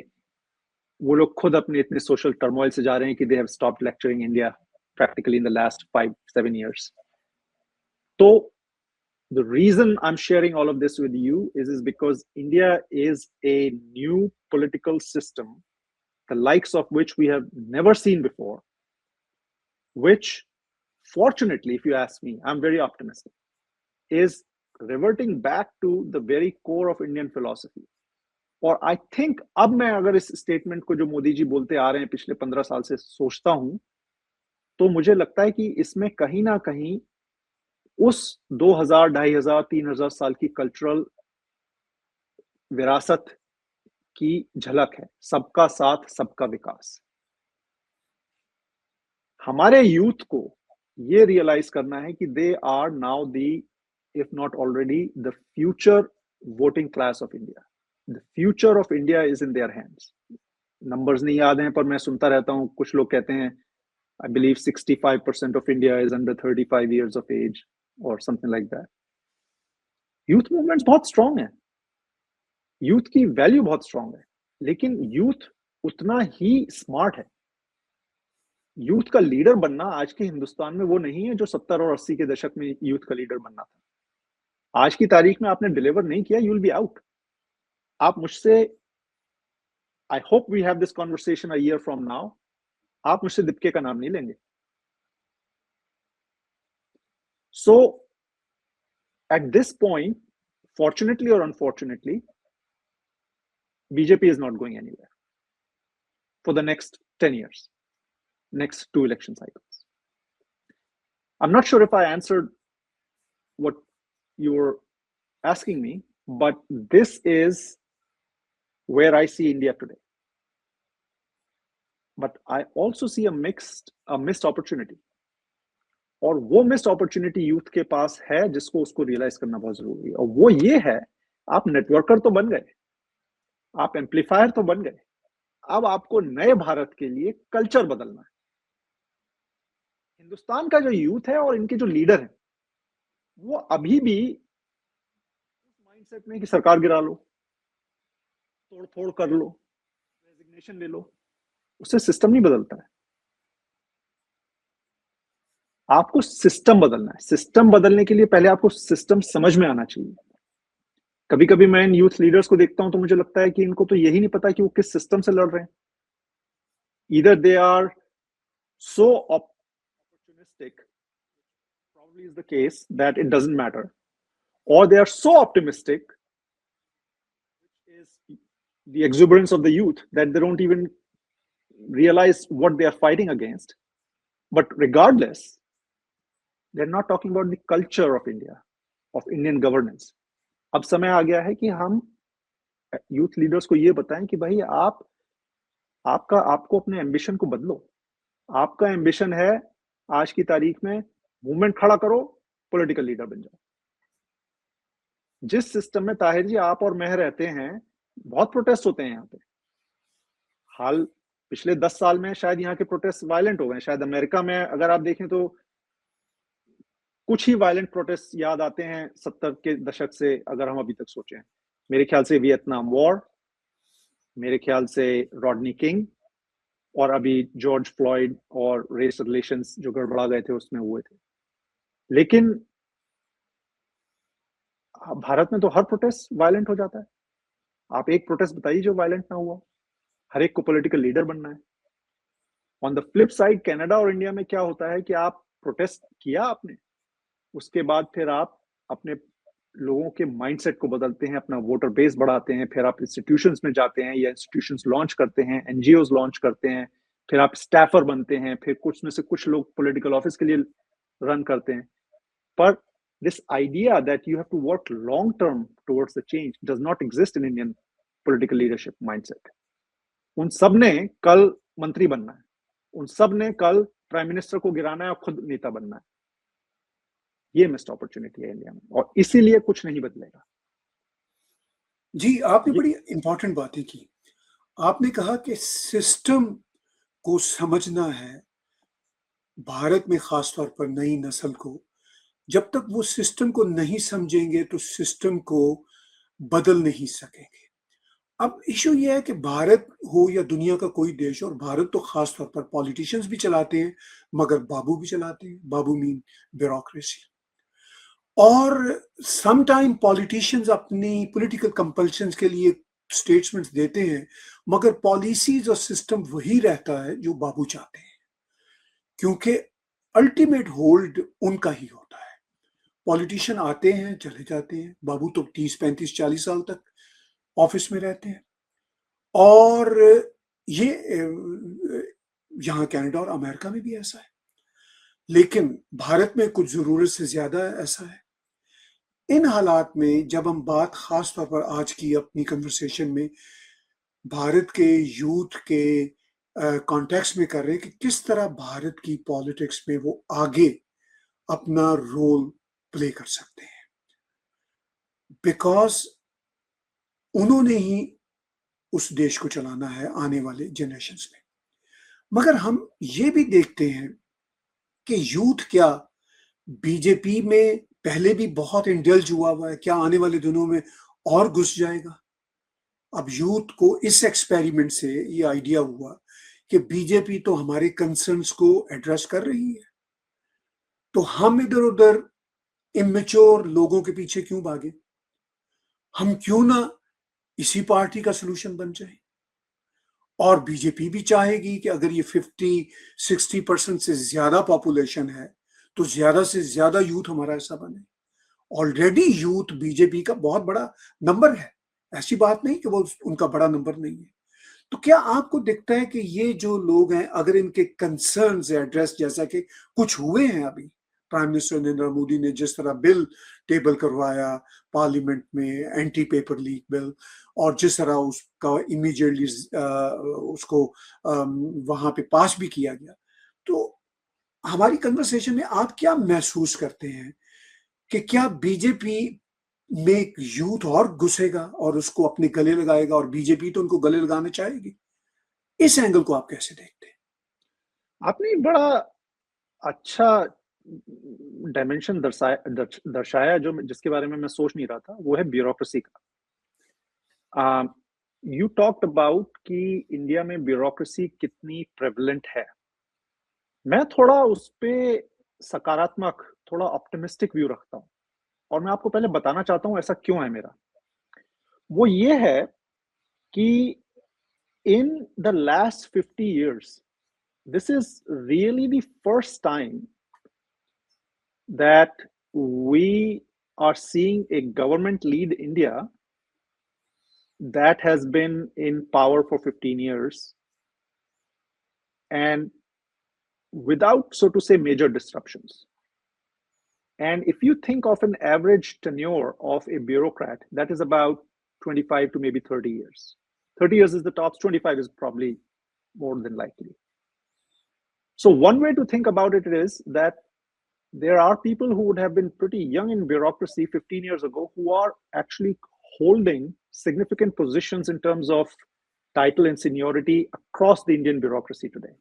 वो लोग खुद अपने इतने सोशल टर्मोइल से जा रहे हैं कि they have stopped lecturing India practically in the last 5-7 years. So the reason I'm sharing all of this with you is because India is a new political system, the likes of which we have never seen before, which fortunately, if you ask me, I'm very optimistic, is reverting back to the very core of Indian philosophy. और I think अब मैं अगर इस statement को जो मोदी जी बोलते आ रहे हैं पिछले 15 साल से सोचता हूं, तो मुझे लगता है कि इसमें कहीं ना कहीं उस 2000, 2500, 3000 साल की कल्चरल विरासत की झलक है। सबका साथ, सबका विकास। हमारे यूथ को ये रियलाइज करना है कि they are now the, if not already, the future voting class of India. The future of India is in their hands. Numbers नहीं याद हैं, पर मैं सुनता रहता हूं, कुछ लोग कहते हैं I believe 65% of India is under 35 years of age or something like that. Youth movements बहुत स्ट्रांग है, यूथ की वैल्यू बहुत स्ट्रांग है, लेकिन यूथ उतना ही स्मार्ट है। यूथ का लीडर बनना आज के हिंदुस्तान में वो नहीं है जो 70 और 80 के दशक में यूथ का लीडर बनना था। आज की तारीख में आपने डिलीवर नहीं किया, यू विल बी आउट। आप मुझसे, I hope we have this conversation a year from now, आप मुझसे दीपके का नाम नहीं लेंगे। So at this point, fortunately or unfortunately, BJP is not going anywhere for the next 10 years, next 2 election cycles. I'm not sure if I answered what you were asking me, but this is where I see India today. But I also see a missed opportunity. और वो missed opportunity youth के पास है जिसको उसको realise करना बहुत जरूरी है, और वो ये है, आप नेटवर्कर तो बन गए, आप एम्पलीफायर तो बन गए, अब आपको नए भारत के लिए कल्चर बदलना है। हिंदुस्तान का जो यूथ है और इनके जो लीडर हैं, वो अभी भी उस माइंडसेट में कि सरकार गिरा लो, तोड़ फोड़ कर लो, रेजिग्नेशन ले लो, उससे सिस्टम नहीं बदलता है। आपको सिस्टम बदलना है। सिस्टम बदलने के लिए पहले आपको सिस्टम समझ में आना चाहिए। कभी कभी मैं इन यूथ लीडर्स को देखता हूं तो मुझे लगता है कि इनको तो यही नहीं पता कि वो किस सिस्टम से लड़ रहे हैं। Either they are so opportunistic, probably is the case that it doesn't matter, or they are so optimistic, which is the exuberance of the youth, that they don't even realize what they are fighting against. But regardless, they're not talking about the culture of India, of Indian governance. अब समय आ गया है कि हम youth leaders को ये बताएं कि भाई आपको अपने एम्बिशन को बदलो। आपका एम्बिशन है आज की तारीख में मूवमेंट खड़ा करो, पॉलिटिकल लीडर बन जाओ। जिस सिस्टम में ताहिर जी आप और मैं रहते हैं, बहुत प्रोटेस्ट होते हैं यहाँ पे। पिछले 10 साल में शायद यहाँ के प्रोटेस्ट वायलेंट हो गए। शायद अमेरिका में अगर आप देखें तो कुछ ही वायलेंट प्रोटेस्ट याद आते हैं 70 के दशक से, अगर हम अभी तक सोचें। मेरे ख्याल से वियतनाम वॉर, मेरे ख्याल से रॉडनी किंग, और अभी जॉर्ज फ्लॉयड और रेस रिलेशंस जो गड़बड़ा गए थे उसमें हुए थे। लेकिन भारत में तो हर प्रोटेस्ट वायलेंट हो जाता है। आप एक प्रोटेस्ट बताइए जो वायलेंट ना हुआ। हर एक को पॉलिटिकल लीडर बनना है। On the flip side Canada और इंडिया में क्या होता है कि आप प्रोटेस्ट किया आपने, उसके बाद फिर आप अपने लोगों के माइंडसेट को बदलते हैं, अपना वोटर बेस बढ़ाते हैं, फिर आप इंस्टीट्यूशंस में जाते हैं या इंस्टीट्यूशंस लॉन्च करते हैं, एनजीओज लॉन्च करते हैं, फिर आप स्टैफर बनते हैं, फिर कुछ में से कुछ लोग पॉलिटिकल ऑफिस के लिए रन करते हैं। पर this idea that you have to work long term towards the change does not exist in Indian political leadership mindset. उन सब ने कल मंत्री बनना है, उन सब ने कल प्राइम मिनिस्टर को गिराना है और खुद नेता बनना है। ये मिस्ड अपॉर्चुनिटी है इंडिया में, और इसीलिए कुछ नहीं बदलेगा। जी, आपने ये बड़ी इंपॉर्टेंट बातें की। आपने कहा कि सिस्टम को समझना है, भारत में खास तौर पर नई नस्ल को। जब तक वो सिस्टम को नहीं समझेंगे तो सिस्टम को बदल नहीं सकेंगे। अब इश्यू ये है कि भारत हो या दुनिया का कोई देश, और भारत तो खास तौर पर पॉलिटिशियंस भी चलाते हैं, मगर बाबू भी चलाते हैं। बाबू मीन ब्यूरोक्रेसी। और सम टाइम पॉलिटिशियंस अपनी पॉलिटिकल कंपल्शंस के लिए स्टेटमेंट्स देते हैं, मगर पॉलिसीज और सिस्टम वही रहता है जो बाबू चाहते हैं, क्योंकि अल्टीमेट होल्ड उनका ही होता है। पॉलिटिशियन आते हैं, चले जाते हैं। बाबू तो 30, 35, 40 साल तक ऑफिस में रहते हैं। और ये यहाँ कनाडा और अमेरिका में भी ऐसा है, लेकिन भारत में कुछ जरूरत से ज्यादा ऐसा है। इन हालात में जब हम बात खास तौर पर आज की अपनी कन्वर्सेशन में भारत के यूथ के कॉन्टेक्स्ट में कर रहे हैं कि किस तरह भारत की पॉलिटिक्स में वो आगे अपना रोल प्ले कर सकते हैं, बिकॉज उन्होंने ही उस देश को चलाना है आने वाले जनरेशन्स में। मगर हम ये भी देखते हैं कि यूथ क्या बीजेपी में पहले भी बहुत इंडल्ज हुआ है, क्या आने वाले दिनों में और घुस जाएगा? अब यूथ को इस एक्सपेरिमेंट से ये आइडिया हुआ कि बीजेपी तो हमारे कंसर्न्स को एड्रेस कर रही है, तो हम इधर उधर इमेच्योर लोगों के पीछे क्यों भागे? हम क्यों ना इसी पार्टी का सोल्यूशन बन जाए? और बीजेपी भी चाहेगी कि अगर ये 50-60% से ज्यादा पॉपुलेशन है तो ज्यादा से ज्यादा यूथ हमारा हिस्सा बने। ऑलरेडी यूथ बीजेपी का बहुत बड़ा नंबर है, ऐसी बात नहीं कि वो उनका बड़ा नंबर नहीं है। तो क्या आपको दिखता है कि ये जो लोग हैं, अगर इनके कंसर्न्स एड्रेस, जैसा कि कुछ हुए हैं अभी, प्राइम मिनिस्टर नरेंद्र मोदी ने जिस तरह बिल टेबल करवाया पार्लियामेंट में, एंटी पेपर लीक बिल, और जिस तरह उसका इमीडिएटली उसको वहां पे पास भी किया गया, तो हमारी कन्वर्सेशन में आप क्या महसूस करते हैं कि क्या बीजेपी में यूथ और घुसेगा और उसको अपने गले लगाएगा, और बीजेपी तो उनको गले लगाना चाहेगी? इस एंगल को आप कैसे देखते हैं? आपने बड़ा अच्छा डायमेंशन दर्शाया जो जिसके बारे में मैं सोच नहीं रहा था, वो है ब्यूरोक्रेसी का। यू टॉक्ड अबाउट कि इंडिया में ब्यूरोक्रेसी कितनी प्रेवलेंट है। मैं थोड़ा उस पे सकारात्मक, थोड़ा ऑप्टिमिस्टिक व्यू रखता हूँ, और मैं आपको पहले बताना चाहता हूँ ऐसा क्यों है मेरा। वो ये है कि in the last 50 years, this is really the first time that we are seeing a government lead India that has been in power for 15 years and without, so to say, major disruptions. And if you think of an average tenure of a bureaucrat, that is about 25 to maybe 30 years. 30 years is the tops, 25 is probably more than likely. So one way to think about it is that there are people who would have been pretty young in bureaucracy 15 years ago who are actually holding significant positions in terms of title and seniority across the Indian bureaucracy today,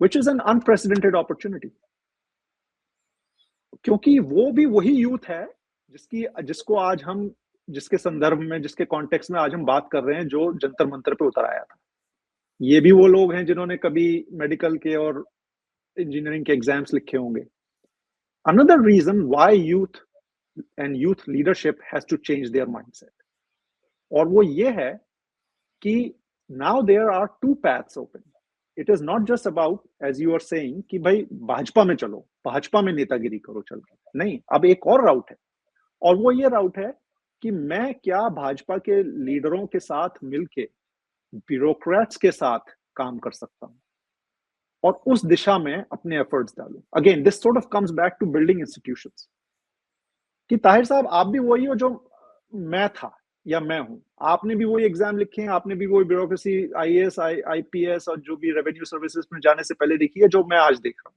which is an unprecedented opportunity. क्योंकि वो भी वही youth है जिसको आज हम, जिसके संदर्भ में, जिसके कॉन्टेक्स्ट में आज हम बात कर रहे हैं, जो जंतर मंतर पे उतर आया था। ये भी वो लोग हैं जिन्होंने कभी मेडिकल के और इंजीनियरिंग के एग्जाम्स लिखे होंगे। Another reason why youth and youth leadership has to change their mindset, और वो ये है कि now there are two paths open. It is not just about, as you are saying, कि भाई भाजपा में चलो, भाजपा में नेतागिरी करो चल के, नहीं, अब एक और राउट है, और वो ये राउट है कि मैं क्या भाजपा के लीडरों के साथ मिलके ब्यूरोक्रेट्स के साथ काम कर सकता हूं और उस दिशा में अपने एफर्ट्स डालूं। Again this sort of comes back to building institutions, कि ताहिर साहब आप भी वही हो जो मैं था या मैं हूं, आपने भी वही एग्जाम लिखे हैं, आपने भी वही ब्यूरोक्रेसी, आईएएस, आईपीएस और जो भी रेवेन्यू सर्विसेज में जाने से पहले देखी है जो मैं आज देख रहा हूं।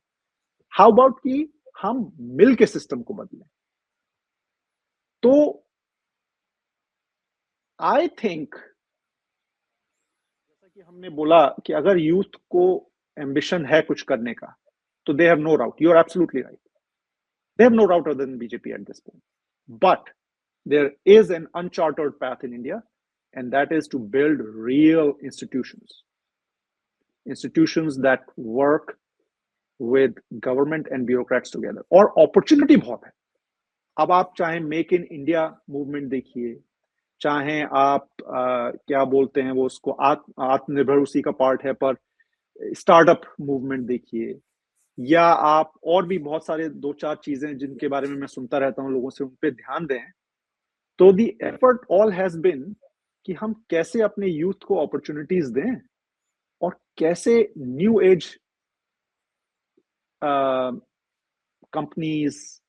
हाउ अबाउट कि हम मिल के सिस्टम को बदलें। तो आई थिंक, जैसा कि हमने बोला कि अगर यूथ को एम्बिशन है कुछ करने का, तो they have no route, you are absolutely right, they have no route other than BJP at this point, but there is an uncharted path in India, and that is to build real institutions that work with government and bureaucrats together. और opportunity बहुत है। अब आप चाहे make in India movement देखिए, चाहे आप क्या बोलते हैं वो, उसको आत्मनिर्भर उसी का पार्ट है, पर स्टार्टअप मूवमेंट देखिए, या आप और भी बहुत सारे दो चार चीजें जिनके बारे में मैं सुनता रहता हूँ लोगों से, उन पे ध्यान दें। तो the effort all has been कि हम कैसे अपने यूथ को अपॉर्चुनिटीज दें और कैसे न्यू एज कंपनीज,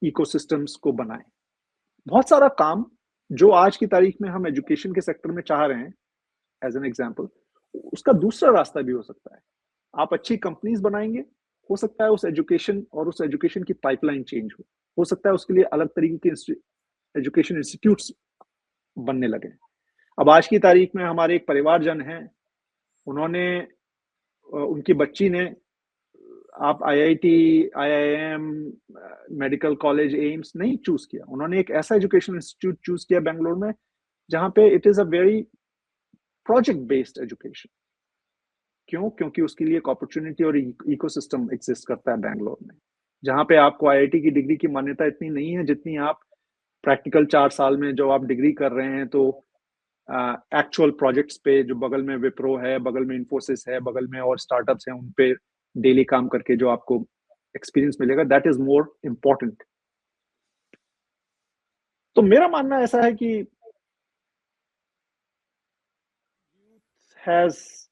इकोसिस्टम्स को बनाएं। बहुत सारा काम जो आज की तारीख में हम एजुकेशन के सेक्टर में चाह रहे हैं, एज एन एग्जांपल, उसका दूसरा रास्ता भी हो सकता है। आप अच्छी कंपनीज बनाएंगे, हो सकता है उस एजुकेशन और उस एजुकेशन की पाइपलाइन चेंज हो सकता है उसके लिए अलग तरीके के एजुकेशन इंस्टीट्यूट्स बनने लगे। अब आज की तारीख में हमारे एक परिवारजन हैं, उन्होंने, उनकी बच्ची ने, आप IIT, IIM, medical college, AIIMS नहीं चूज किया, उन्होंने एक ऐसा एजुकेशन इंस्टीट्यूट चूज किया बेंगलोर में जहां पे it is a very project based education. क्यों? क्योंकि उसके लिए एक अपॉर्चुनिटी और इकोसिस्टम एग्जिस्ट करता है बेंगलोर में, जहां पे आपको आईआईटी की डिग्री की मान्यता इतनी नहीं है जितनी आप प्रैक्टिकल 4 साल में जो आप डिग्री कर रहे हैं, तो एक्चुअल प्रोजेक्ट्स पे जो बगल में विप्रो है, बगल में इन्फोसिस है, बगल में और स्टार्टअप्स हैं, उन पे डेली काम करके जो आपको एक्सपीरियंस मिलेगा, दैट इज मोर इम्पोर्टेंट। तो मेरा मानना ऐसा है कि has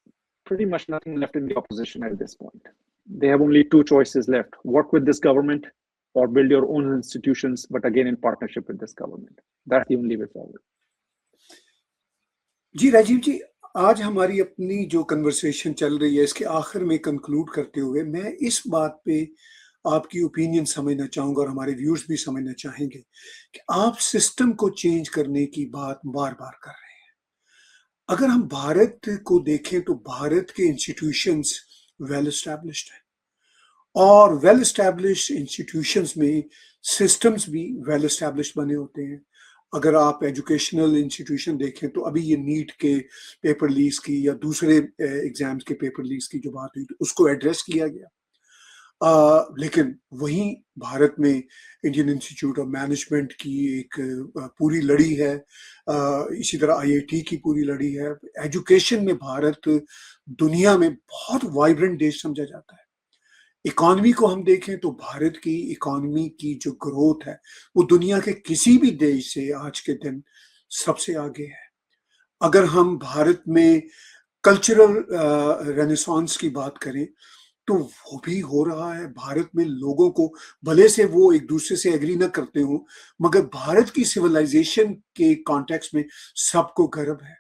pretty much nothing left in the opposition at this point. They have only two choices left: work with this government or build your own institutions, but again in partnership with this government. That's the only way forward. जी राजीव जी, आज हमारी अपनी जो conversation चल रही है, इसके आखिर में कंक्लूड करते हुए मैं इस बात पे आपकी ओपिनियन समझना चाहूंगा और हमारे व्यूअर्स भी समझना चाहेंगे कि आप सिस्टम को चेंज करने की बात बार-बार कर रहे हैं। अगर हम भारत को देखें तो भारत के इंस्टीट्यूशंस वेल एस्टैब्लिश्ड हैं और वेल एस्टैब्लिश्ड इंस्टीट्यूशंस में सिस्टम्स भी वेल एस्टैब्लिश्ड बने होते हैं। अगर आप एजुकेशनल इंस्टीट्यूशन देखें तो अभी ये नीट के पेपर लीक्स की या दूसरे एग्जाम्स के पेपर लीक्स की जो बात हुई तो उसको एड्रेस किया गया। लेकिन वहीं भारत में इंडियन इंस्टीट्यूट ऑफ मैनेजमेंट की एक पूरी लड़ी है, इसी तरह आईआईटी की पूरी लड़ी है। एजुकेशन में भारत दुनिया में बहुत वाइब्रेंट देश समझा जाता है। इकोनॉमी को हम देखें तो भारत की इकोनॉमी की जो ग्रोथ है वो दुनिया के किसी भी देश से आज के दिन सबसे आगे है। अगर हम भारत में कल्चरल रेनेसांस की बात करें तो वो भी हो रहा है। भारत में लोगों को, भले से वो एक दूसरे से एग्री ना करते हो, मगर भारत की सिविलाइजेशन के कॉन्टेक्स्ट में सबको गर्व है।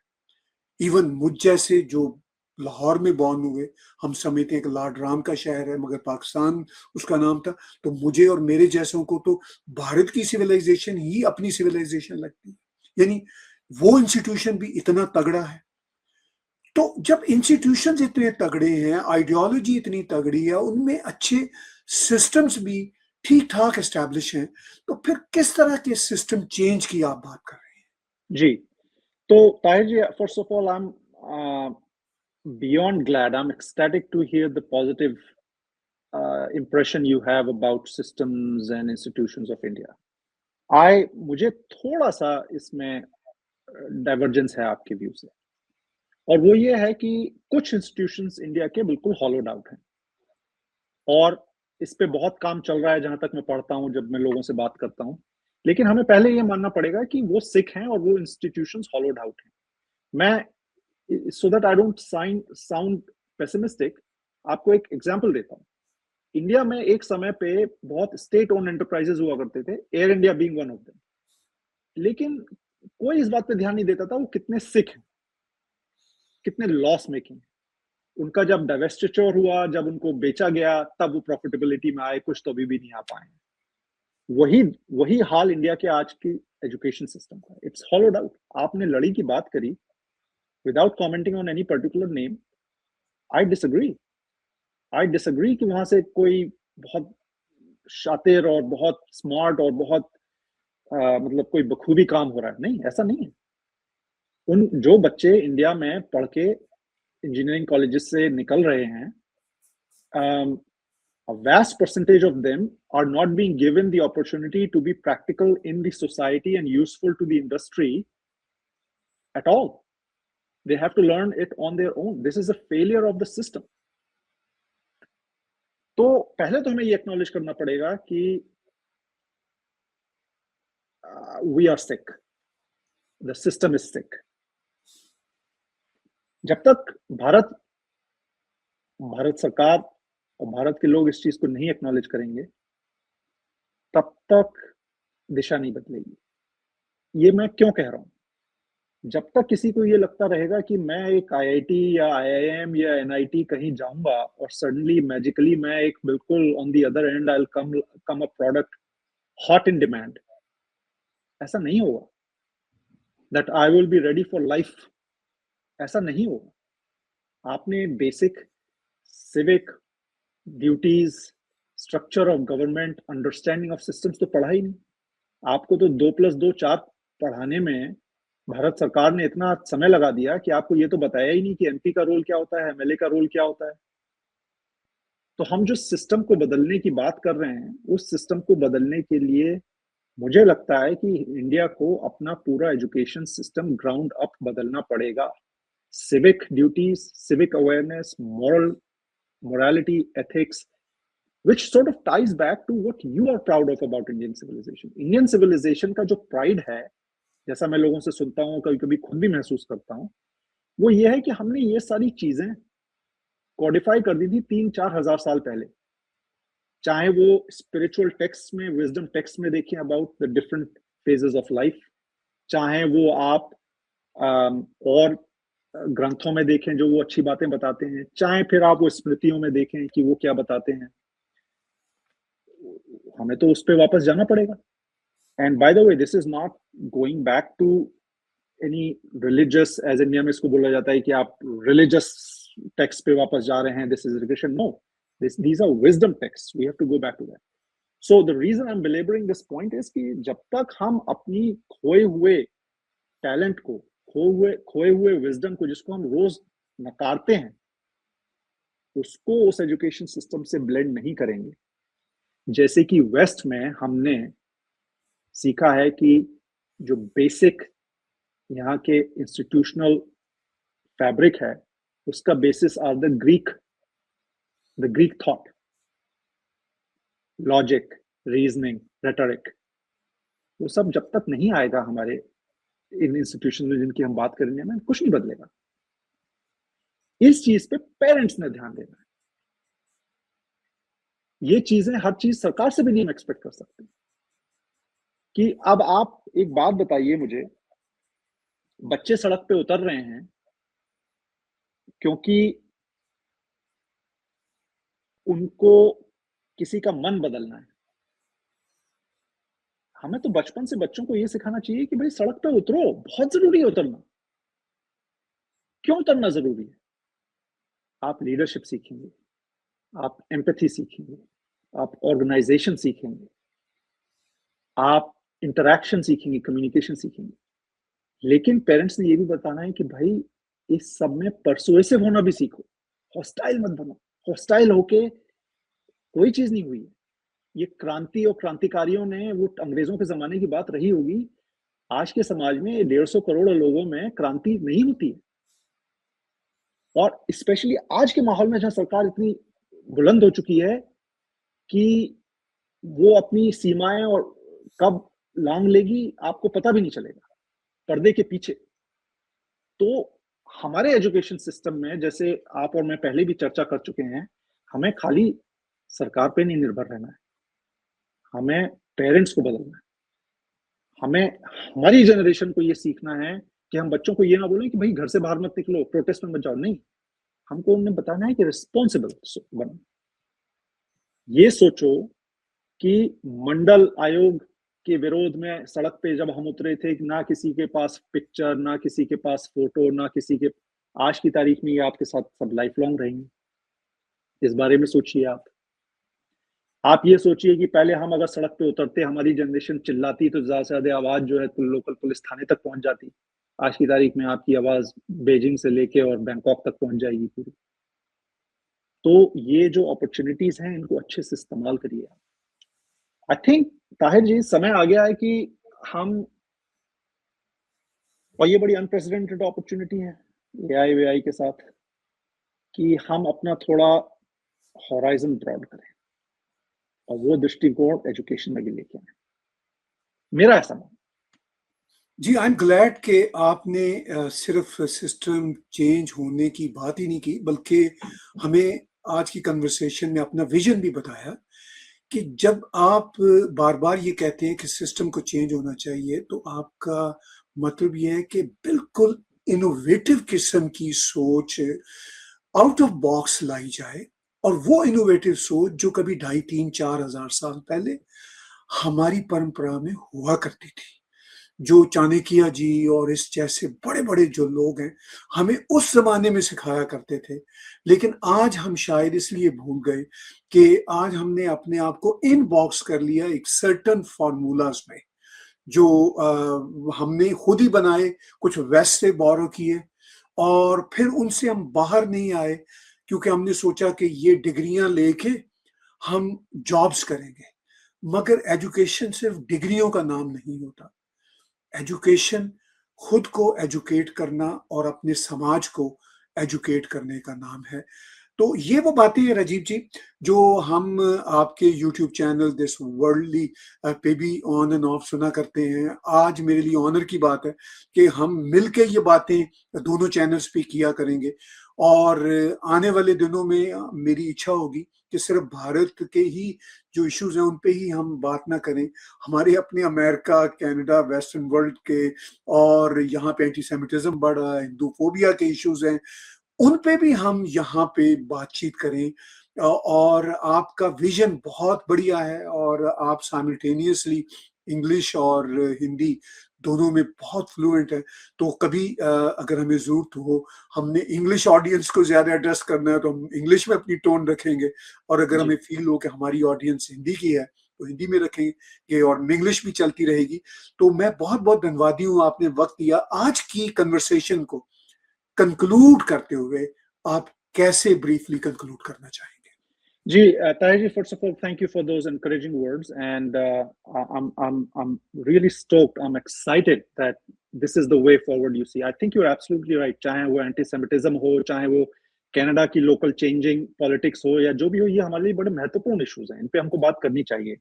इवन मुझ जैसे जो लाहौर में बॉर्न हुए, हम समझते हैं कि लॉर्ड राम का शहर है मगर पाकिस्तान उसका नाम था, तो मुझे और मेरे जैसों को तो भारत की सिविलाइजेशन ही अपनी सिविलाइजेशन लगती है। यानी वो इंस्टीट्यूशन भी इतना तगड़ा है। तो जब इंस्टीट्यूशंस इतने तगड़े हैं, आइडियोलॉजी इतनी तगड़ी है, उनमें अच्छे सिस्टम्स भी ठीक ठाक एस्टैब्लिश हैं, तो फिर किस तरह के सिस्टम चेंज की आप बात कर रहे हैं? जी, तो Tahir ji, first of all, I am beyond glad. I'm ecstatic to hear the positive impression you have about systems and institutions of India. मुझे थोड़ा सा इसमें डाइवर्जेंस है आपके व्यू से, और वो ये है कि कुछ इंस्टीट्यूशंस इंडिया के बिल्कुल हॉलोड आउट हैं, और इस पे बहुत काम चल रहा है जहां तक मैं पढ़ता हूं, जब मैं लोगों से बात करता हूं। लेकिन हमें पहले ये मानना पड़ेगा कि वो सिक हैं और वो इंस्टीट्यूशंस हॉलोड आउट हैं। मैं, so that I don't sound pessimistic, आपको एक एग्जांपल देता हूं। इंडिया में एक समय पे बहुत स्टेट ओन एंटरप्राइजेस हुआ करते थे, air India being one of them. लेकिन कोई इस बात पे ध्यान नहीं देता था वो कितने सिक हैं, कितने लॉस मेकिंग। उनका जब डाइवेस्टिचर हुआ, जब उनको बेचा गया, तब वो प्रॉफिटेबिलिटी में आए, कुछ तो अभी भी नहीं आ पाए। वही वही हाल इंडिया के आज की एजुकेशन सिस्टम का, इट्स हॉलोड आउट। आपने लड़ी की बात करी, without commenting on any particular name, I disagree. कि वहां से कोई बहुत शातिर और बहुत स्मार्ट और बहुत मतलब कोई बखूबी काम हो रहा है, नहीं, ऐसा नहीं है। उन जो बच्चे इंडिया में पढ़ के इंजीनियरिंग कॉलेजेस से निकल रहे हैं, a vast percentage of them are not being given the opportunity to be practical in the society and useful to the industry at all. They have to learn it on their own. This is a failure of the system. तो पहले तो हमें ये acknowledge करना पड़ेगा कि we are sick. The system is sick. जब तक भारत सरकार और भारत के लोग इस चीज को नहीं एक्नॉलेज करेंगे, तब तक दिशा नहीं बदलेगी। ये मैं क्यों कह रहा हूं? जब तक किसी को ये लगता रहेगा कि मैं एक आईआईटी या आईआईएम या एनआईटी कहीं जाऊंगा और सडनली मैजिकली मैं एक बिल्कुल on the other and I will come a product hot in demand, ऐसा नहीं होगा। That I will be ready for life, ऐसा नहीं होगा। आपने basic civic duties, structure of government, understanding of systems तो पढ़ा ही नहीं। आपको तो 2+2=4 पढ़ाने में भारत सरकार ने इतना समय लगा दिया कि आपको ये तो बताया ही नहीं कि एमपी का रोल क्या होता है, एमएलए का रोल क्या होता है। तो हम जो सिस्टम को बदलने की बात कर रहे हैं, उस सिस्टम को बदलने के लिए मुझे लगता है कि इंडिया को अपना पूरा एजुकेशन सिस्टम ग्राउंड अप बदलना पड़ेगा। Civic duties, civic awareness, morality, ethics, which sort of ties back to what you are proud of about Indian civilization. Indian civilization का जो प्राइड है, जैसा मैं लोगों से सुनता हूँ, कभी कभी खुद भी महसूस करता हूँ, वो ये है कि हमने ये सारी चीजें कॉडिफाई कर दी थी 3-4 हजार साल पहले। चाहे वो स्पिरिचुअल टेक्स्ट में, विजडम टेक्स्ट में देखें about the different phases of life, चाहे वो आप और ग्रंथों में देखें जो वो अच्छी बातें बताते हैं, चाहे फिर आप वो स्मृतियों में देखें कि वो क्या बताते हैं। हमें तो उस पर वापस जाना पड़ेगा। And by the way, this is not going back to any religious, as India में इसको बोला जाता है कि आप रिलीजियस टेक्स्ट पे वापस जा रहे हैं, this is regression. No, these are wisdom texts. We have to go back to that. So the reason I'm belaboring this point is कि जब तक हम अपनी खोए हुए टैलेंट को, खोए हुए विजडम को, जिसको हम रोज नकारते हैं, उसको उस एजुकेशन सिस्टम से ब्लेंड नहीं करेंगे। जैसे कि वेस्ट में हमने सीखा है कि जो बेसिक यहाँ के इंस्टीट्यूशनल फैब्रिक है, उसका basis are the Greek thought, logic, reasoning, rhetoric. वो सब जब तक नहीं आएगा हमारे इन इंस्टीट्यूशन में जिनकी हम बात करेंगे में, कुछ नहीं बदलेगा। इस चीज पे पेरेंट्स ने ध्यान देना है। ये चीजें, हर चीज सरकार से भी नहीं हम एक्सपेक्ट कर सकते। कि अब आप एक बात बताइए मुझे, बच्चे सड़क पे उतर रहे हैं क्योंकि उनको किसी का मन बदलना है। हमें तो बचपन से बच्चों को यह सिखाना चाहिए कि भाई सड़क पे उतरो, बहुत जरूरी है उतरना। क्यों उतरना जरूरी है? आप लीडरशिप सीखेंगे, आप एम्पैथी सीखेंगे, आप ऑर्गेनाइजेशन सीखेंगे, आप इंटरैक्शन सीखेंगे, कम्युनिकेशन सीखेंगे। लेकिन पेरेंट्स ने ये भी बताना है कि भाई इस सब में परसुएसिव होना भी सीखो, हॉस्टाइल मत बनो। हॉस्टाइल होके कोई चीज नहीं हुई है। ये क्रांति और क्रांतिकारियों ने, वो अंग्रेजों के जमाने की बात रही होगी। आज के समाज में 150 करोड़ लोगों में क्रांति नहीं होती है। और स्पेशली आज के माहौल में जहां सरकार इतनी बुलंद हो चुकी है कि वो अपनी सीमाएं और कब लांग लेगी आपको पता भी नहीं चलेगा, पर्दे के पीछे। तो हमारे एजुकेशन सिस्टम में, जैसे आप और मैं पहले भी चर्चा कर चुके हैं, हमें खाली सरकार पे नहीं निर्भर रहना है, हमें पेरेंट्स को बदलना है। हमें हमारी जनरेशन को ये सीखना है कि हम बच्चों को ये ना बोलें कि भाई घर से बाहर मत निकलो, प्रोटेस्ट में मत जाओ। नहीं, हमको उन्हें बताना है कि रिस्पॉन्सिबल बनो। ये सोचो कि मंडल आयोग के विरोध में सड़क पे जब हम उतरे थे, ना किसी के पास पिक्चर, ना किसी के पास फोटो, ना किसी के, आज की तारीख में ये आपके साथ सब लाइफ लॉन्ग रहेंगे। इस बारे में सोचिए आप ये सोचिए कि पहले हम अगर सड़क पे उतरते, हमारी जनरेशन चिल्लाती, तो ज्यादा से ज्यादा आवाज जो है तो लोकल पुलिस थाने तक पहुंच जाती। आज की तारीख में आपकी आवाज बीजिंग से लेके और बैंकॉक तक पहुंच जाएगी पूरी। तो ये जो अपॉर्चुनिटीज हैं, इनको अच्छे से इस्तेमाल करिए। आई थिंक ताहिर जी, समय आ गया है कि हम, और ये बड़ी अनप्रेसिडेंटेड अपॉर्चुनिटी है एआई वेआई के साथ, कि हम अपना थोड़ा हॉराइजन ब्रॉड करें और वो दृष्टिकोण एजुकेशन में भी लेके आए। मेरा ऐसा मानना। जी, आई एम ग्लैड कि आपने सिर्फ सिस्टम चेंज होने की बात ही नहीं की, बल्कि हमें आज की कन्वर्सेशन में अपना विजन भी बताया कि जब आप बार-बार ये कहते हैं कि सिस्टम को चेंज होना चाहिए, तो आपका मतलब ये है कि बिल्कुल इनोवेटिव किस्म की सोच आउट ऑफ बॉक्स लाई जाए, और वो इनोवेटिव सोच जो कभी 2.5, 3, 4,000 साल पहले हमारी परंपरा में हुआ करती थी। जो चाणक्य जी और इस जैसे बड़े-बड़े जो लोग हैं, हमें उस ज़माने में सिखाया करते थे। लेकिन आज हम शायद इसलिए भूल गए कि आज हमने अपने आप को इन बॉक्स कर लिया एक सर्टेन फ़ॉर्मूलाज़ में, जो हमने खुद ही बनाए, कुछ वेस्ट से बोरो किए, और फिर उनसे हम बाहर नहीं आए, क्योंकि हमने सोचा कि ये डिग्रियाँ लेके हम जॉब्स करेंगे। मगर एजुकेशन सिर्फ़ डिग्रियों का नाम नहीं होता। एजुकेशन खुद को एजुकेट करना और अपने समाज को एजुकेट करने का नाम है। तो ये वो बातें हैं राजीव जी, जो हम आपके यूट्यूब चैनल दिस वर्ल्डली पे भी ऑन एंड ऑफ सुना करते हैं। आज मेरे लिए ऑनर की बात है कि हम मिलके ये बातें दोनों चैनल्स पे किया करेंगे, और आने वाले दिनों में मेरी इच्छा होगी कि सिर्फ भारत के ही जो इश्यूज हैं उन पे ही हम बात ना करें। हमारे अपने अमेरिका, कनाडा, वेस्टर्न वर्ल्ड के, और यहाँ पे एंटीसेमिटिज्म बढ़ा है, हिंदूफोबिया के इश्यूज हैं, उन पे भी हम यहाँ पे बातचीत करें। और आपका विजन बहुत बढ़िया है, और आप साइमल्टेनियसली इंग्लिश और हिंदी दोनों में बहुत फ्लुएंट है। तो कभी अगर हमें ज़रूरत हो, हमने इंग्लिश ऑडियंस को ज़्यादा एड्रेस करना है, तो हम इंग्लिश में अपनी टोन रखेंगे, और अगर जी, हमें फ़ील हो कि हमारी ऑडियंस हिंदी की है, तो हिंदी में रखेंगे, और इंग्लिश भी चलती रहेगी। तो मैं बहुत-बहुत धन्यवादी हूँ, आपने वक़्त दिया। आज की कन्वर्सेशन को कंक्लूड करते हुए आप कैसे ब्रीफली कंक्लूड करना चाहेंगे? जी, Tahir ji, first of all, thank you for those encouraging words, and I'm really stoked. I'm excited that this is the way forward. You see, I think you're absolutely right. चाहे वो anti-Semitism हो, चाहे वो Canada की local changing politics हो, या जो भी हो, ये हमारे लिए बड़े महत्वपूर्ण issues हैं। इन पे हमको बात करनी चाहिए।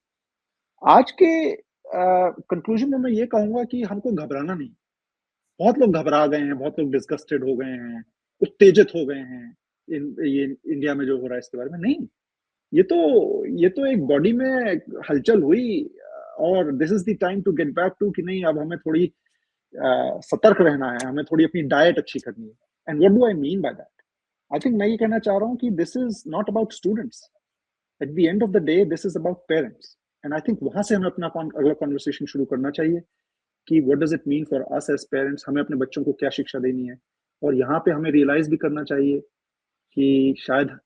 आज के कंक्लूजन में मैं ये कहूंगा कि हमको घबराना नहीं। बहुत लोग घबरा गए हैं, बहुत लोग डिस्गस्टेड हो गए हैं, उत्तेजित हो गए हैं ये इंडिया में जो हो रहा है इसके बारे में। नहीं, ये तो एक बॉडी में हलचल हुई, और this is the time to get back to, कि नहीं अब हमें थोड़ी सतर्क रहना है, हमें थोड़ी अपनी डाइट अच्छी करनी है। And what do I mean by that? I think मैं ये कहना चाह रहा हूँ कि this is not about students, at the end of the day this is about parents. And I think वहां से हमें अपना अगला कॉन्वर्सेशन शुरू करना चाहिए कि what does it mean for us as parents, हमें अपने बच्चों को क्या शिक्षा देनी है। और यहाँ पे हमें रियलाइज भी करना चाहिए कि शायद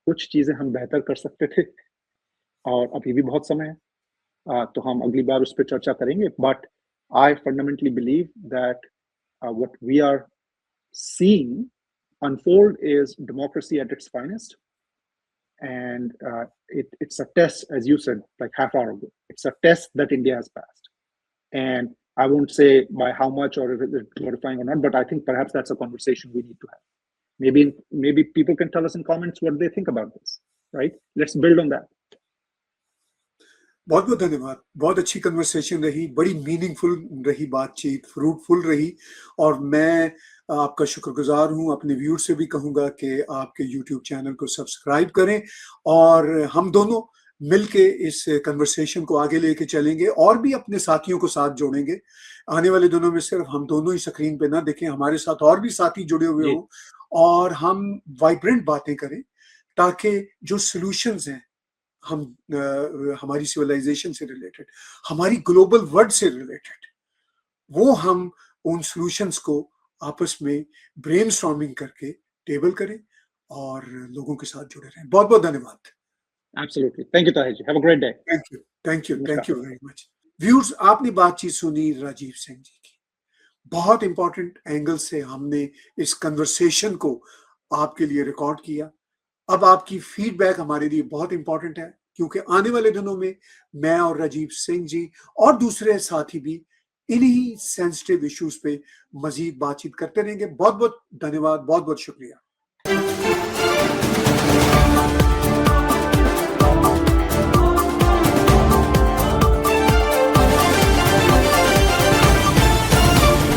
कुछ चीजें हम बेहतर कर सकते थे, और अभी भी बहुत समय है, तो हम अगली बार उस पर चर्चा करेंगे। But I fundamentally believe that what we are seeing unfold is democracy at its finest. And it's a test, as you said, like half hour ago. It's a test that India has passed. And I won't say by how much or if it's glorifying or not, but I think perhaps that's a conversation we need to have. Maybe people can tell us in comments what they think about this, right? Let's build on that. बहुत बहुत धन्यवाद, बहुत अच्छी conversation रही, बड़ी meaningful रही बातचीत, fruitful रही, और मैं आपका शुक्रगुजार हूं। अपने व्यूअर्स से भी कहूंगा कि आपके यूट्यूब चैनल को सब्सक्राइब करें, और हम दोनों मिलके इस कन्वर्सेशन को आगे लेके चलेंगे और भी अपने साथियों को साथ जोड़ेंगे। आने वाले दिनों में सिर्फ हम दोनों ही स्क्रीन पे ना देखें, हमारे साथ और भी साथी जुड़े हुए जी। हों, और हम वाइब्रेंट बातें करें, ताकि जो सॉल्यूशंस हैं हम हमारी सिविलाइजेशन से रिलेटेड, हमारी ग्लोबल वर्ल्ड से रिलेटेड, वो हम उन सॉल्यूशंस को आपस में ब्रेनस्टॉर्मिंग करके टेबल करें और लोगों के साथ जुड़े रहें। बहुत बहुत धन्यवाद। Absolutely. Thank you, Tahir ji. Have a great day. Thank you very much. Viewers, आपने बातचीत सुनी राजीव सिंह जी की। बहुत इंपॉर्टेंट एंगल से हमने इस कन्वर्सेशन को आपके लिए रिकॉर्ड किया। अब आपकी फीडबैक हमारे लिए बहुत इंपॉर्टेंट है, क्योंकि आने वाले दिनों में मैं और राजीव सिंह जी और दूसरे साथी भी इन्हीं सेंसिटिव इश्यूज पे मजीद बातचीत करते रहेंगे। बहुत बहुत धन्यवाद, बहुत बहुत शुक्रिया।